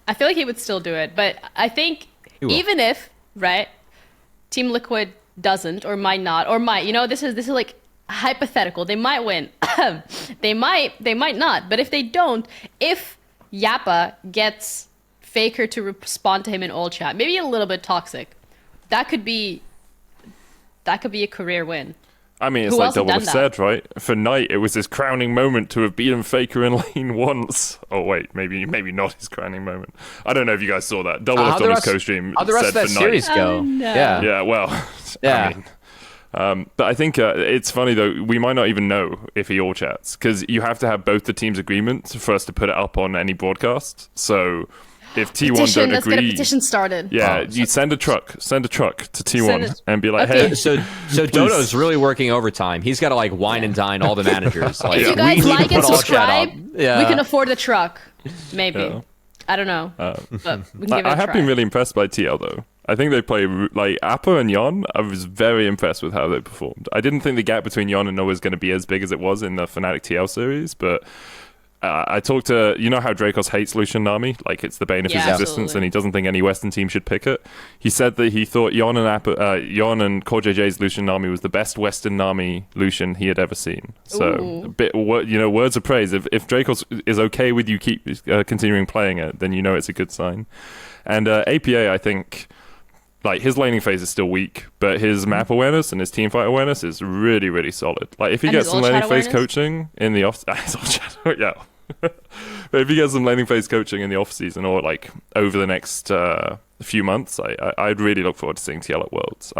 I feel like he would still do it, but I think even if Team Liquid doesn't or might not or might, this is like hypothetical. They might win. they might not. But if they don't, if Yappa gets Faker to respond to him in all chat, maybe a little bit toxic, that could be a career win. I mean, it's like Double have said, right? For Knight, it was his crowning moment to have beaten Faker in lane once. Oh wait, maybe not his crowning moment. I don't know if you guys saw that. Double on his co-stream how the rest of that series go? Oh, no. Yeah. Well, yeah. I mean, but I think it's funny though. We might not even know if he all chats because you have to have both the teams' agreement for us to put it up on any broadcast. So if T1 don't let's agree, get a petition started. Yeah, you send a truck to T1 and be like, hey. So Dodo's really working overtime. He's got to like wine and dine all the managers. Like, if you guys like and subscribe, we yeah. can afford the truck. Maybe. Yeah. I don't know. But we can give it a I have try. been really impressed by TL though. I think they play like Appa and Yon. I was very impressed with how they performed. I didn't think the gap between Yon and Noah was going to be as big as it was in the Fnatic TL series, but I talked to, how Dracos hates Lucian Nami, like it's the bane of his existence, and he doesn't think any Western team should pick it. He said that he thought Yon and Core JJ's Lucian Nami was the best Western Nami Lucian he had ever seen. So, a bit, words of praise. If Dracos is okay with you keep continuing playing it, then it's a good sign. And APA, I think, like his laning phase is still weak, but his map awareness and his teamfight awareness is really, really solid. Like if he gets some laning phase coaching in the off, yeah. But if he gets some laning phase coaching in the off season or like over the next few months, I'd really look forward to seeing TL at Worlds.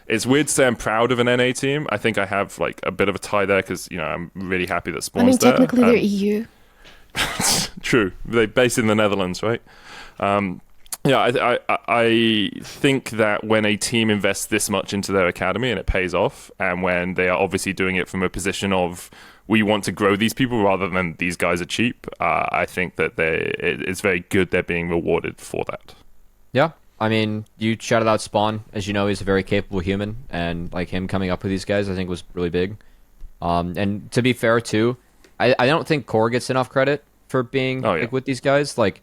It's weird to say I'm proud of an NA team. I think I have like a bit of a tie there because I'm really happy that Spawn's there. Technically they're EU. True, they're based in the Netherlands, right? Yeah, I think that when a team invests this much into their academy and it pays off, and when they are obviously doing it from a position of we want to grow these people rather than these guys are cheap, I think that it's very good they're being rewarded for that. Yeah, I mean, you shouted out Spawn. As you know, he's a very capable human, and like him coming up with these guys, I think was really big. And to be fair too, I don't think Core gets enough credit for being with these guys. Like,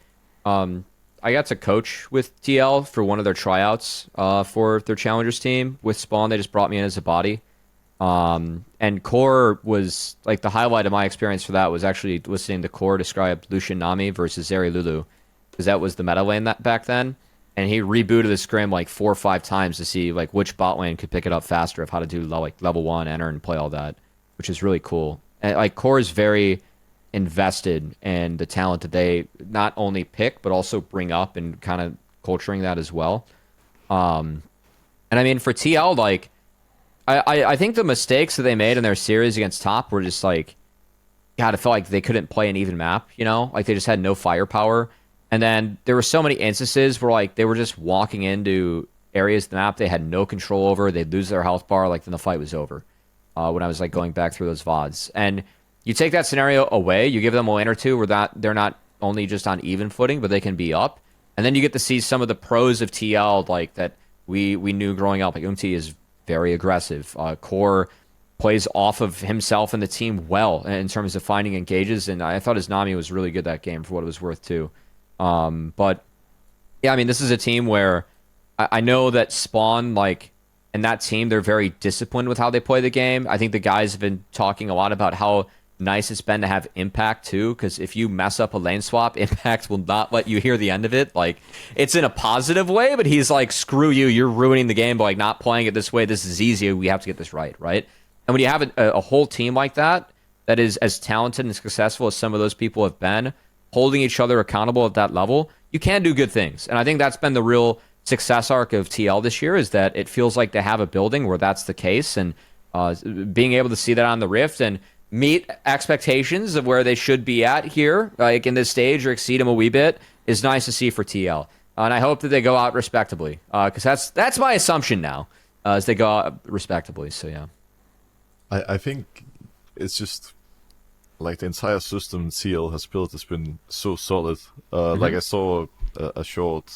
I got to coach with TL for one of their tryouts for their Challengers team with Spawn. They just brought me in as a body. And Core was, like, the highlight of my experience for that was actually listening to Core describe Lucian Nami versus Zeri Lulu, because that was the meta lane back then. And he rebooted the scrim like 4 or 5 times to see like which bot lane could pick it up faster, of how to do like level 1, enter, and play all that, which is really cool. And like Core is very invested in the talent that they not only pick but also bring up and kind of culturing that as well. And I mean for TL, like I think the mistakes that they made in their series against Top were just like, God, it felt like they couldn't play an even map, like they just had no firepower. And then there were so many instances where like they were just walking into areas of the map they had no control over. They'd lose their health bar, like then the fight was over. When I was like going back through those VODs. And you take that scenario away, you give them a lane or two where they're not only just on even footing, but they can be up. And then you get to see some of the pros of TL like that we knew growing up. Like Umti is very aggressive. Core plays off of himself and the team well in terms of finding engages, and I thought his Nami was really good that game for what it was worth too. But yeah, I mean, this is a team where I know that Spawn, like, and that team, they're very disciplined with how they play the game. I think the guys have been talking a lot about how nice it's been to have Impact too, because if you mess up a lane swap, Impact will not let you hear the end of it. Like, it's in a positive way, but he's like, screw you, you're ruining the game by like not playing it this way. This is easy. We have to get this right? And when you have a whole team like that is as talented and successful as some of those people have been, holding each other accountable at that level, you can do good things. And I think that's been the real success arc of TL this year, is that it feels like they have a building where that's the case, and being able to see that on the Rift and meet expectations of where they should be at here, like in this stage, or exceed them a wee bit, is nice to see for TL. And I hope that they go out respectably, because that's my assumption now, as they go out respectably. So yeah. I think it's just like the entire system TL has built has been so solid. Like I saw a short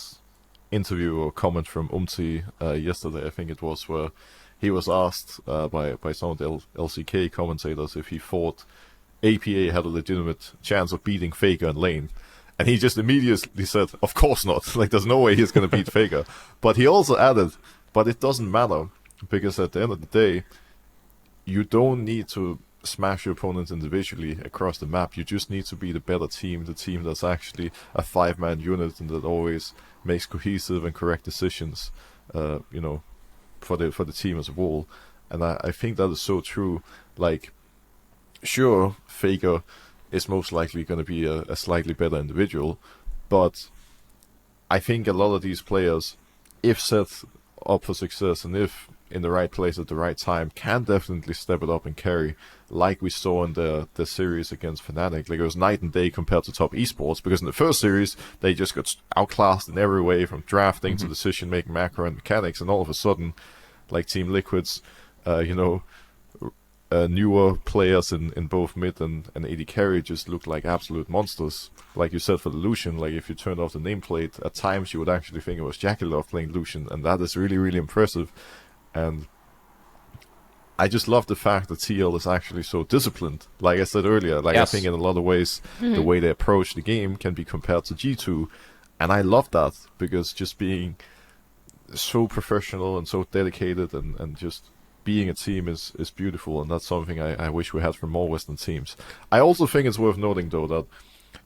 interview or comment from Umti yesterday, I think it was, where he was asked by some of the LCK commentators if he thought APA had a legitimate chance of beating Faker in lane. And he just immediately said, of course not. Like, there's no way he's going to beat Faker. But he also added, but it doesn't matter, because at the end of the day, you don't need to smash your opponents individually across the map. You just need to be the better team, the team that's actually a 5-man unit and that always makes cohesive and correct decisions, for the team as a whole. And I think that is so true. Like, sure, Faker is most likely going to be a slightly better individual, but I think a lot of these players, if set up for success and if in the right place at the right time, can definitely step it up and carry, like we saw in the series against Fnatic. Like, it was night and day compared to Top Esports, because in the first series they just got outclassed in every way, from drafting to decision making, macro and mechanics, and all of a sudden, like Team Liquid's newer players in both mid and AD carry just look like absolute monsters. Like you said for the Lucian, like if you turned off the nameplate, at times you would actually think it was Jakilov playing Lucian, and that is really, really impressive. And I just love the fact that TL is actually so disciplined. Like I said earlier, like yes. I think in a lot of ways, the way they approach the game can be compared to G2. And I love that, because just being so professional and so dedicated and just being a team is beautiful. And that's something I wish we had from more Western teams. I also think it's worth noting, though, that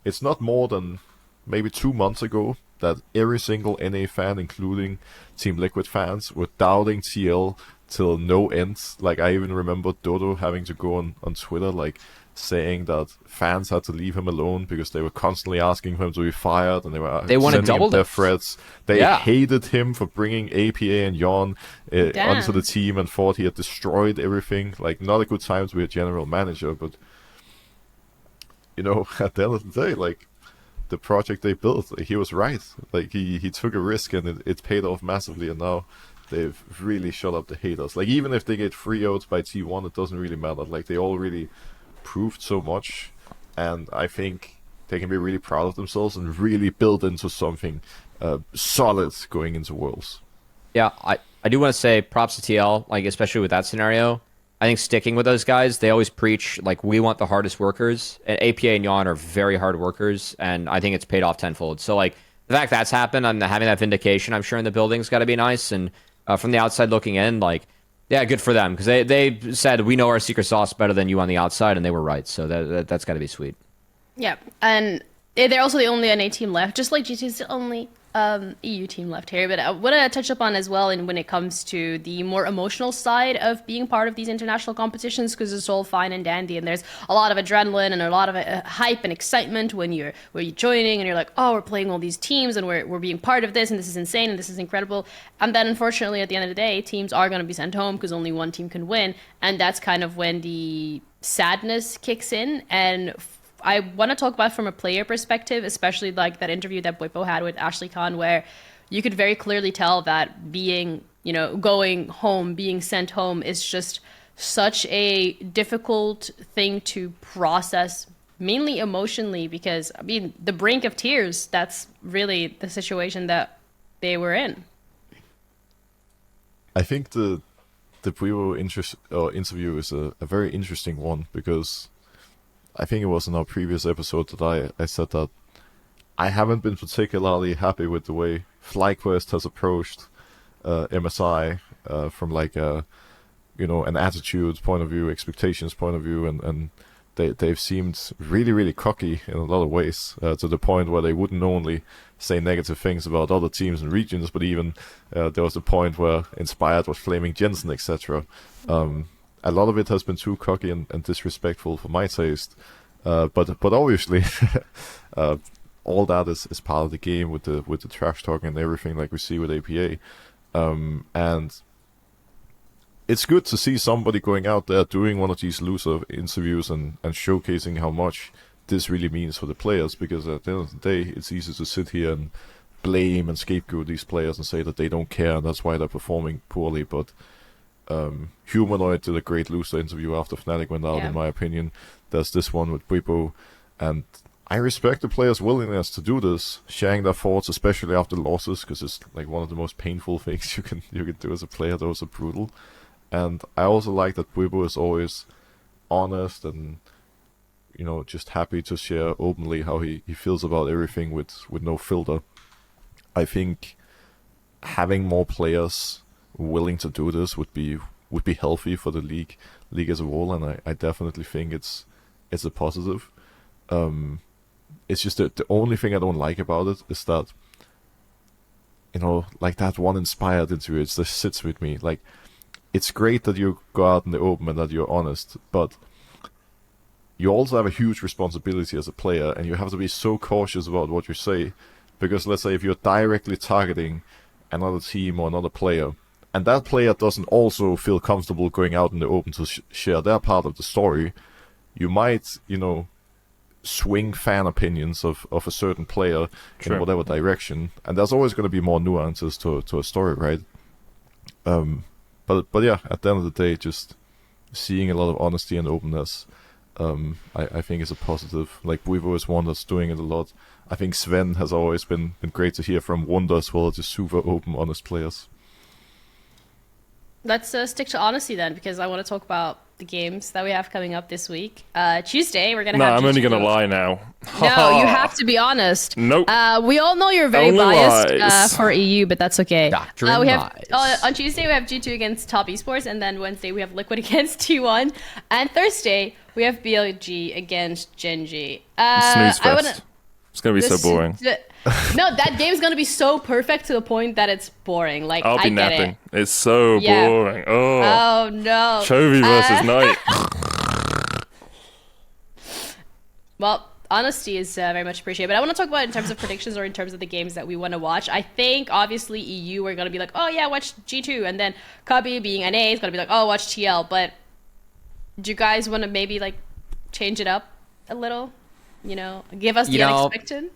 it's not more than maybe 2 months ago that every single NA fan, including Team Liquid fans, were doubting TL till no end. Like, I even remember Dodo having to go on Twitter, like, saying that fans had to leave him alone because they were constantly asking for him to be fired, and they wanted sending him death threats. They hated him for bringing APA and Yon onto the team and thought he had destroyed everything. Like, not a good time to be a general manager, but, at the end of the day, like, the project they built, he was right. Like, he took a risk, and it paid off massively, and now they've really shut up the haters. Like, even if they get 3-0'd by T1, it doesn't really matter. Like, they all really proved so much, and I think they can be really proud of themselves and really build into something solid going into Worlds. Yeah, I do want to say props to TL, like, especially with that scenario. I think sticking with those guys, they always preach, like, we want the hardest workers. And APA and Yon are very hard workers, and I think it's paid off tenfold. So, like, the fact that's happened and having that vindication, I'm sure, in the building's got to be nice. And from the outside looking in, like, yeah, good for them, because they said, we know our secret sauce better than you on the outside, and they were right. So that's got to be sweet. Yeah, and they're also the only NA team left, just like G2 is the only EU team left here. But I want to touch upon as well, and when it comes to the more emotional side of being part of these international competitions, because it's all fine and dandy, and there's a lot of adrenaline and a lot of hype and excitement when you're joining, and you're like, oh, we're playing all these teams, and we're being part of this, and this is insane, and this is incredible. And then unfortunately, at the end of the day, teams are going to be sent home because only one team can win, and that's kind of when the sadness kicks in. And I want to talk about from a player perspective, especially like that interview that Bwipo had with Ashley Khan, where you could very clearly tell that being, going home, being sent home is just such a difficult thing to process, mainly emotionally, because I mean, the brink of tears, that's really the situation that they were in. I think the Bwipo interview is a very interesting one, because I think it was in our previous episode that I said that I haven't been particularly happy with the way FlyQuest has approached MSI from like a, an attitude point of view, expectations point of view, and they've seemed really, really cocky in a lot of ways, to the point where they wouldn't only say negative things about other teams and regions, but even there was a point where Inspired was flaming Jensen, etc. A lot of it has been too cocky and disrespectful for my taste, but obviously all that is part of the game with the trash talking and everything, like we see with APA, and it's good to see somebody going out there doing one of these loser interviews and showcasing how much this really means for the players, because at the end of the day, it's easy to sit here and blame and scapegoat these players and say that they don't care and that's why they're performing poorly. But Humanoid did a great loser interview after Fnatic went out, in my opinion. There's this one with Bwipo, and I respect the players' willingness to do this, sharing their thoughts, especially after losses, because it's like one of the most painful things you can do as a player. Those are brutal. And I also like that Bwipo is always honest and, just happy to share openly how he feels about everything with no filter. I think having more players willing to do this would be healthy for the league as a whole, and I definitely think it's a positive. It's just that the only thing I don't like about it is that, like that one Inspired interview, it just sits with me. Like, it's great that you go out in the open and that you're honest, but you also have a huge responsibility as a player, and you have to be so cautious about what you say, because let's say if you're directly targeting another team or another player, and that player doesn't also feel comfortable going out in the open to share their part of the story, you might, swing fan opinions of a certain player in whatever direction, and there's always going to be more nuances to a story, right? But yeah, at the end of the day, just seeing a lot of honesty and openness, I think is a positive. Like, Bwipo is one that's doing it a lot. I think Sven has always been great to hear from. Wonder as well, just super open, honest players. Let's stick to honesty then, because I want to talk about the games that we have coming up this week. Tuesday, we're gonna have. I'm G2. only gonna lie now. No, you have to be honest. Nope. We all know you're very Only biased lies. For EU, but that's okay. Doctrine We have lies. on Tuesday we have G2 against Top Esports, and then Wednesday we have Liquid against T1, and Thursday we have BLG against Genji. Snooze fest. It's gonna be so boring. No, that game's gonna be so perfect to the point that it's boring. Like, I'll be I get napping. it. It's so boring. Oh no. Chovy versus Knight. Well, honesty is very much appreciated. But I want to talk about it in terms of predictions or in terms of the games that we want to watch. I think, obviously, EU are going to be like, oh, yeah, watch G2. And then Cubby, being NA, is going to be like, oh, watch TL. But do you guys want to maybe, like, change it up a little? Give us the unexpected?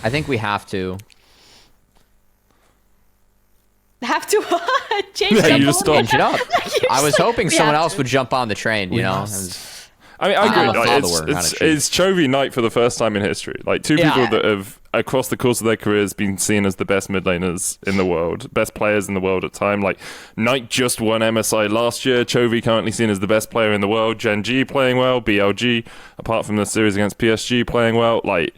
I think we have to. Have to change it Yeah, up you a just little Change it up. You're I was just like, hoping we someone have else to. would jump on the train, you know? I mean, I I'm agree. a Like, follower, not a it's cheat. Chovy Knight for the first time in history. Like, two Yeah. people that have, across the course of their careers, been seen as the best mid laners in the world, best players in the world at time. Like, Knight just won MSI last year. Chovy currently seen as the best player in the world. Gen G playing well. BLG, apart from the series against PSG, playing well. Like,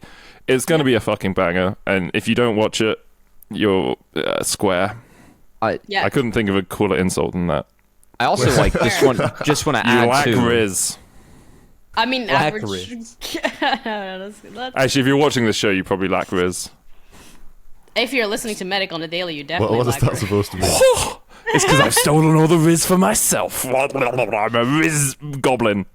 it's going to be a fucking banger. And if you don't watch it, you're square. Yeah. I couldn't think of a cooler insult than that. I also just want to You add lack to Riz. I mean, Lack average. Riz. Let's- Actually, if you're watching this show, you probably lack Riz. if you're listening to Medic on the daily, you definitely What is lack that Riz. supposed to be? It's because I've stolen all the Riz for myself. I'm a Riz goblin.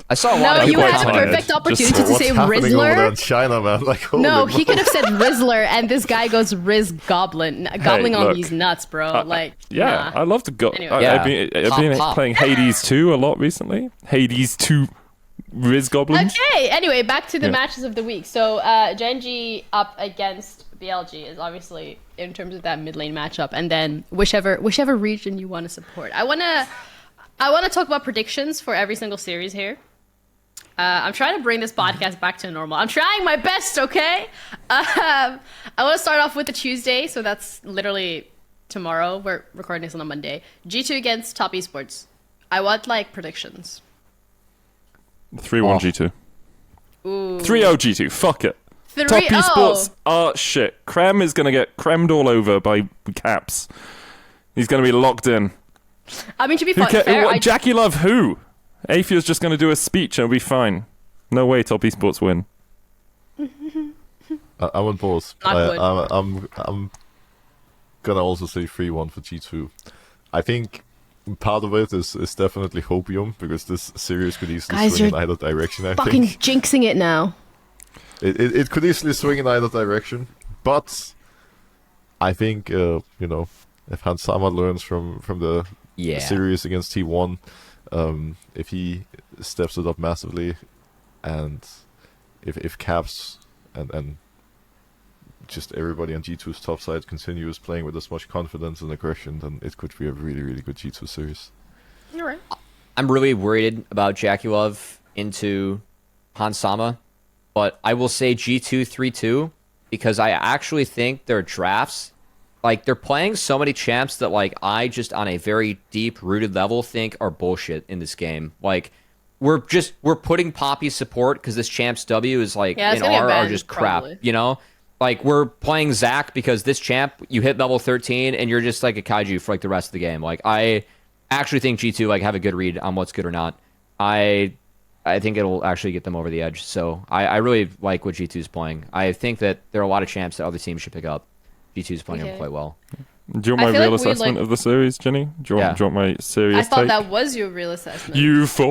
I saw a lot No, of you people had the tired. comment. perfect Just opportunity to What's say happening over there in Rizzler. China, man? Like, holy No, he moly. could have said Rizzler, and this guy goes Riz Goblin. Gobbling on look. these nuts, bro. Like, Yeah, nah. I love to go. Anyway. I've been Pop. playing Hades 2 a lot recently. Hades 2 Riz goblins. Okay, anyway, back to the Yeah. matches of the week. So, Genji up against BLG is obviously in terms of that mid lane matchup, and then whichever region you want to support. I want to talk about predictions for every single series here. I'm trying to bring this podcast back to normal. I'm trying my best, okay? I want to start off with the Tuesday, so that's literally tomorrow. We're recording this on a Monday. G2 against Top Esports. I want, like, predictions. 3-1 G2. Ooh. 3-0 G2. Fuck it. 3-0. Top Esports are shit. Krem is going to get cremmed all over by Caps. He's going to be locked in. I mean, to be fair, Jackie Love who? Athea's just going to do a speech and it'll be fine. No way Top Esports win. I want both. I'm gonna also say 3-1 for G2. I think part of it is definitely hopium, because this series could easily swing in either direction. I fucking think jinxing it now. It could easily swing in either direction, but I think if Hans Sama learns from the series against T1, if he steps it up massively, and if Caps and just everybody on G2's top side continues playing with as much confidence and aggression, then it could be a really, really good G2 series. You're right. I'm really worried about Jackie Love into Hans Sama, but I will say G2 3-2, because I actually think their drafts, like, they're playing so many champs that, like, I just on a very deep rooted level think are bullshit in this game. Like, we're putting Poppy support because this champs W is like in R are just crap, you know? Like, we're playing Zac because this champ, you hit level 13 and you're just like a kaiju for like the rest of the game. Like, I actually think G2 like have a good read on what's good or not. I think it'll actually get them over the edge. So I really like what G2 is playing. I think that there are a lot of champs that other teams should pick up. G2 is playing them quite well. Do you want my real assessment of the series, Jenny? Do you want my serious I thought take? that was your real assessment. Euphoria,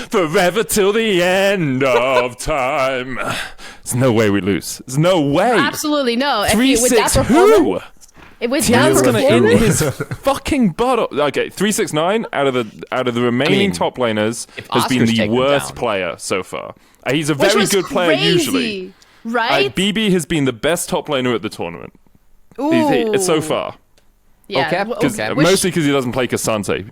forever till the end of time. There's no way we lose. There's no way. Absolutely no. 3-6 who? With that Tia's gonna performance? eat his fucking butt up. Okay, 369 out of the remaining top laners has been the worst player so far. He's a very good player usually. Right? BB has been the best top laner at the tournament. So far. Yeah. Mostly because he doesn't play Cassante.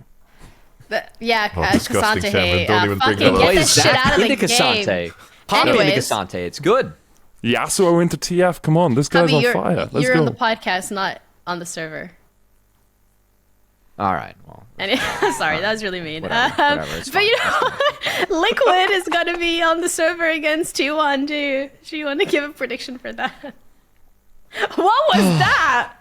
Disgusting Cassante. champion. Don't even bring Fucking that get up. the shit out of the game. Poppy into Cassante. It's good. Yasuo into TF. Come on, this guy's on fire. Let's you're go. on the podcast, not on the server. All right. Well, sorry, that was really mean. Whatever, but you know, Liquid is gonna be on the server against T1. Do you want to give a prediction for that? What was that?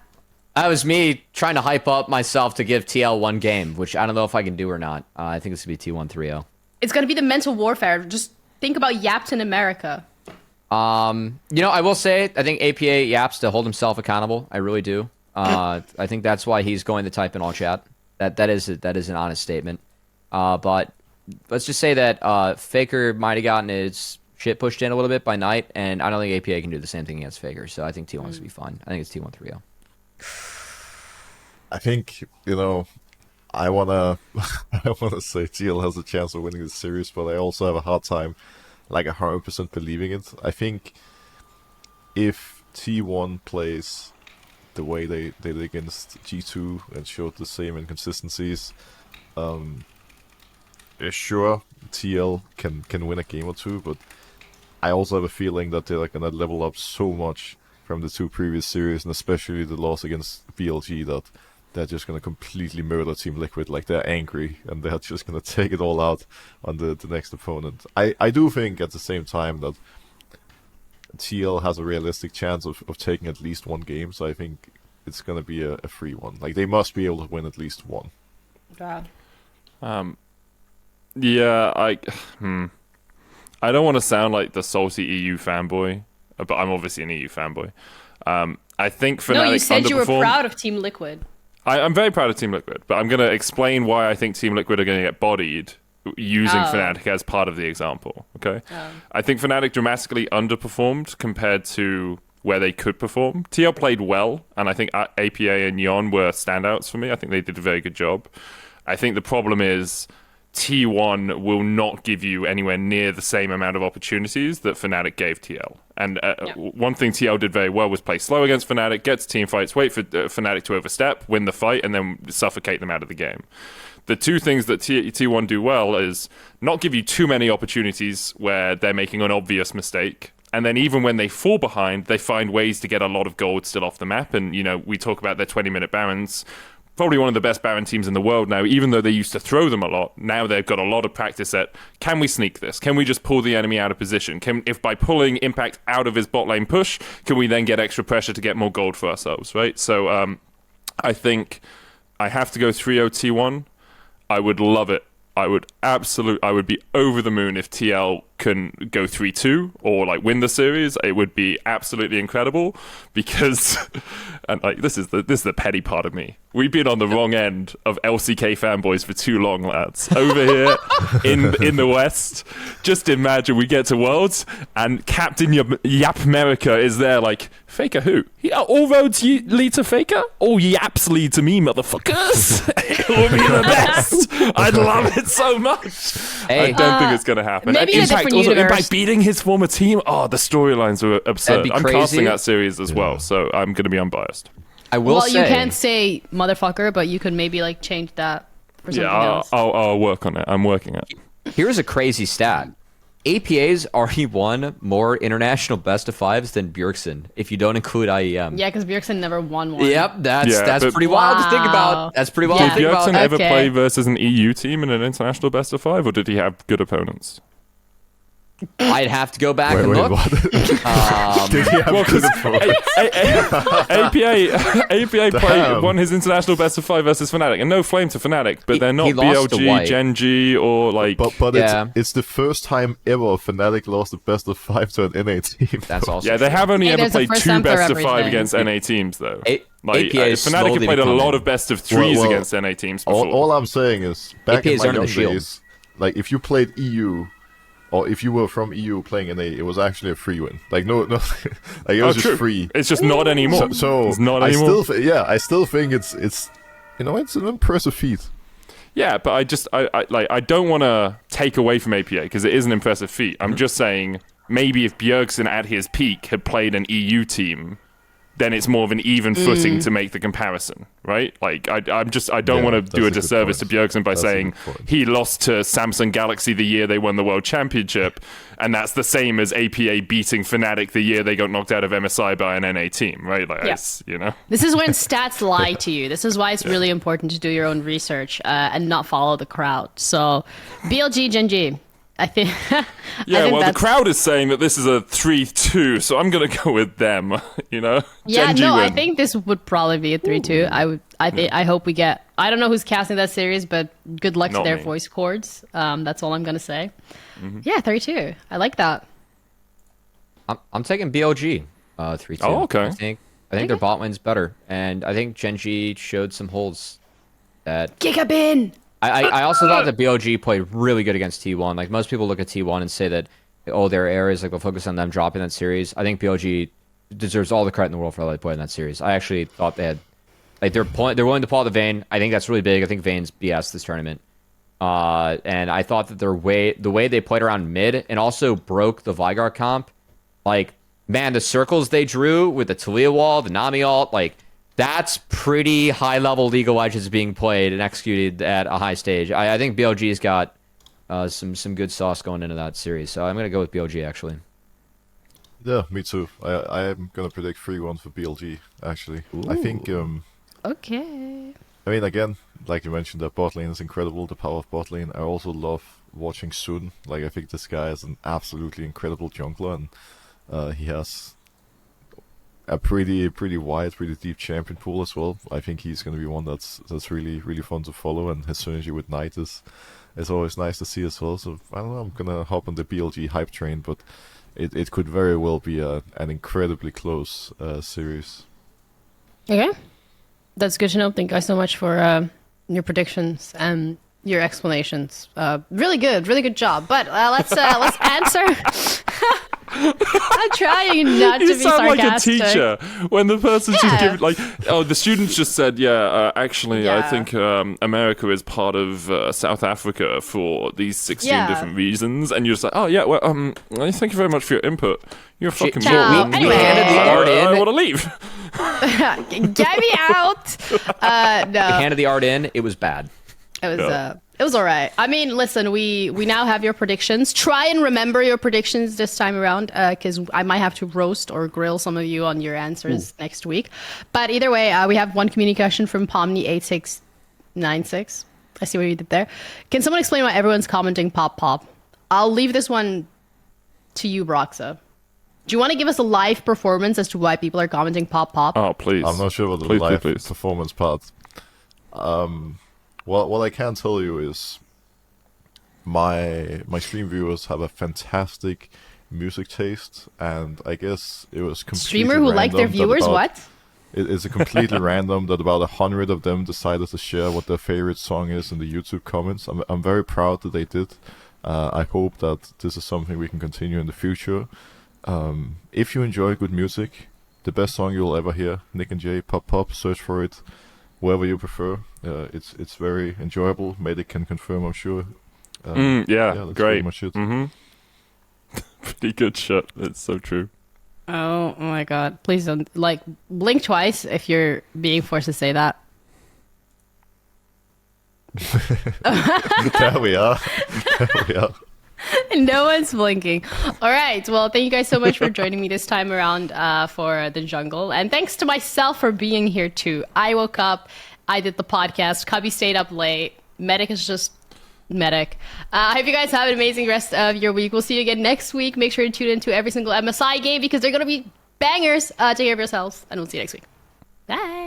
That was me trying to hype up myself to give TL one game, which I don't know if I can do or not. I think it's gonna be T1 3-0. It's gonna be the mental warfare. Just think about Yaps in America. I will say I think APA Yaps to hold himself accountable. I really do. I think that's why he's going to type in all chat. That is an honest statement. But let's just say that Faker might have gotten his shit pushed in a little bit by Knight, and I don't think APA can do the same thing against Faker. So I think T1's gonna be fun. I think it's T1 3-0. I think I wanna say TL has a chance of winning this series, but I also have a hard time, like 100% believing it. I think if T1 plays the way they did against G2 and showed the same inconsistencies, sure, TL can win a game or two, but I also have a feeling that they're gonna level up so much from the two previous series, and especially the loss against BLG, that they're just gonna completely murder Team Liquid. Like, they're angry and they're just gonna take it all out on the next opponent. I do think at the same time that TL has a realistic chance of taking at least one game, so I think it's gonna be a free one. Like, they must be able to win at least one. Wow. I don't want to sound like the salty EU fanboy, but I'm obviously an EU fanboy. I think Fnatic No, you said you were underperformed. proud of Team Liquid. I'm very proud of Team Liquid, but I'm going to explain why I think Team Liquid are going to get bodied using Fnatic as part of the example, okay? I think Fnatic dramatically underperformed compared to where they could perform. TL played well, and I think APA and Yon were standouts for me. I think they did a very good job. I think the problem is T1 will not give you anywhere near the same amount of opportunities that Fnatic gave TL. And one thing TL did very well was play slow against Fnatic, get to team fights, wait for Fnatic to overstep, win the fight, and then suffocate them out of the game. The two things that T1 do well is not give you too many opportunities where they're making an obvious mistake. And then even when they fall behind, they find ways to get a lot of gold still off the map. And, we talk about their 20-minute Barons. Probably one of the best Baron teams in the world now, even though they used to throw them a lot. Now they've got a lot of practice at, can we sneak this? Can we just pull the enemy out of position? If by pulling Impact out of his bot lane push, can we then get extra pressure to get more gold for ourselves, right? So I think I have to go 3-0 T1. I would love it. I would be over the moon if TL can go 3-2 or win the series. It would be absolutely incredible because, and this is the petty part of me. We've been on the wrong end of LCK fanboys for too long, lads. Over here in the West, just imagine we get to Worlds and Captain Yap America is there Faker who? All roads lead to Faker? All yaps lead to me, motherfuckers. It will be the best. I'd love it so much. Hey. I don't think it's going to happen. Maybe in a different also, universe. by beating his former team, the storylines are absurd. I'm crazy. casting that series as well, so I'm going to be unbiased. I will say. You can't say motherfucker, but you could maybe change that for something else. I'll work on it. I'm working it. Here's a crazy stat. APA's already won more international best of fives than Bjergsen, if you don't include IEM. Yeah, because Bjergsen never won one. Yep, that's but- pretty wild to think Wow. about. That's pretty wild Yeah. to Did think about. Bjergsen ever Okay. play versus an EU team in an international best of 5, or did he have good opponents? I'd have to go back Wait, and look. what? Did he have good opponents? APA won his international best of 5 versus Fnatic, and no flame to Fnatic, but they're not he lost to BLG, White. Gen G, or But Yeah. it's the first time ever Fnatic lost the best of 5 to an NA team. That's also Yeah, they have only Hey, ever there's a played first 2 time for best of 5 everything. against NA teams, though. APA is Fnatic have slowly played a lot becoming- of best of 3s Well, against NA teams before. All I'm saying is, back APA in is my earning young the shield. days, if you played EU, or if you were from EU playing NA, it was actually a free win. No, it was just true. free. It's just not anymore. So it's not I anymore. I still think it's it's an impressive feat. Yeah, but I don't want to take away from APA because it is an impressive feat. I'm just saying maybe if Bjergsen at his peak had played an EU team, then it's more of an even footing to make the comparison, right? I don't want to that's do a a good disservice to point. Bjergsen by That's a saying good point. he lost to Samsung Galaxy the year they won the World Championship, and that's the same as APA beating Fnatic the year they got knocked out of MSI by an NA team, right? This is when stats lie to you. This is why it's really important to do your own research and not follow the crowd. So, BLG Gen G. I think. Yeah, well, the that's- crowd is saying that this is a 3-2, so I'm gonna go with them. Yeah, Gen G no, I win. think this would probably be a 3-2. I hope we get. I don't know who's casting that series, but good luck to Not their me. voice cords. That's all I'm gonna say. Yeah, 3-2. I like that. I'm taking BLG 3-2. Oh, okay. I think their bot lane's better, and I think Gen G showed some holes that Gigabin. I also thought that BLG played really good against T1. Most people look at T1 and say that, their areas, they'll focus on them dropping that series. I think BLG deserves all the credit in the world for how they played in that series. I actually thought they had, they're willing to pull out the Vayne. I think that's really big. I think Vayne's BS this tournament. And I thought that the way they played around mid and also broke the Vigar comp, man, the circles they drew with the Talia wall, the Nami ult, that's pretty high-level League of Legends being played and executed at a high stage. I think BLG's got some good sauce going into that series, so I'm going to go with BLG, actually. Yeah, me too. I am gonna predict 3-1 for BLG. Actually, I think. Okay. I mean, again, like you mentioned, that bot lane is incredible. The power of bot lane. I also love watching Sun. I think this guy is an absolutely incredible jungler, and he has a pretty wide, pretty deep champion pool as well. I think he's going to be one that's really fun to follow, and his synergy with Knight is always nice to see as well. So I don't know, I'm gonna hop on the BLG hype train, but it could very well be an incredibly close series. Okay. That's good to know. Thank you guys so much for your predictions and your really good job. But let's answer. I'm trying not to You be sound like a sarcastic. teacher when the person's just Yeah. giving like, oh, the students just said, actually, I Yeah. think America is part of South Africa for these 16 Yeah. different reasons, and you're just like, oh yeah, well, thank you very much for your input. You're fucking Ciao. moron. Anyway. handed the art in. I want to leave. Get me out. No. Handed the art in. It was bad. It was all right. I mean, listen, we now have your predictions. Try and remember your predictions this time around, because I might have to roast or grill some of you on your answers next week. But either way, we have one communication from Pomni8696. I see what you did there. Can someone explain why everyone's commenting pop pop? I'll leave this one to you, Broxa. Do you want to give us a live performance as to why people are commenting pop pop? Oh, please. I'm not sure about the Please, live please. performance part. Well, what I can tell you is my stream viewers have a fantastic music taste, and I guess it was completely Streamer who like their random that viewers? about- What? It's a completely random that about 100 of them decided to share what their favorite song is in the YouTube comments. I'm very proud that they did. I hope that this is something we can continue in the future. If you enjoy good music, the best song you'll ever hear, Nick and Jay, Pop Pop, search for it wherever you prefer. It's very enjoyable. Medic can confirm, I'm sure. That's great. pretty much it. Pretty good shit. It's so true. Oh my god. Please don't blink twice if you're being forced to say that. There we are. There we are. No one's blinking. All right. Well, thank you guys so much for joining me this time around for the jungle. And thanks to myself for being here too. I woke up, I did the podcast, Cubby stayed up late. Medic is just Medic. I hope you guys have an amazing rest of your week. We'll see you again next week. Make sure to tune into every single MSI game because they're going to be bangers. Take care of yourselves, and we'll see you next week. Bye.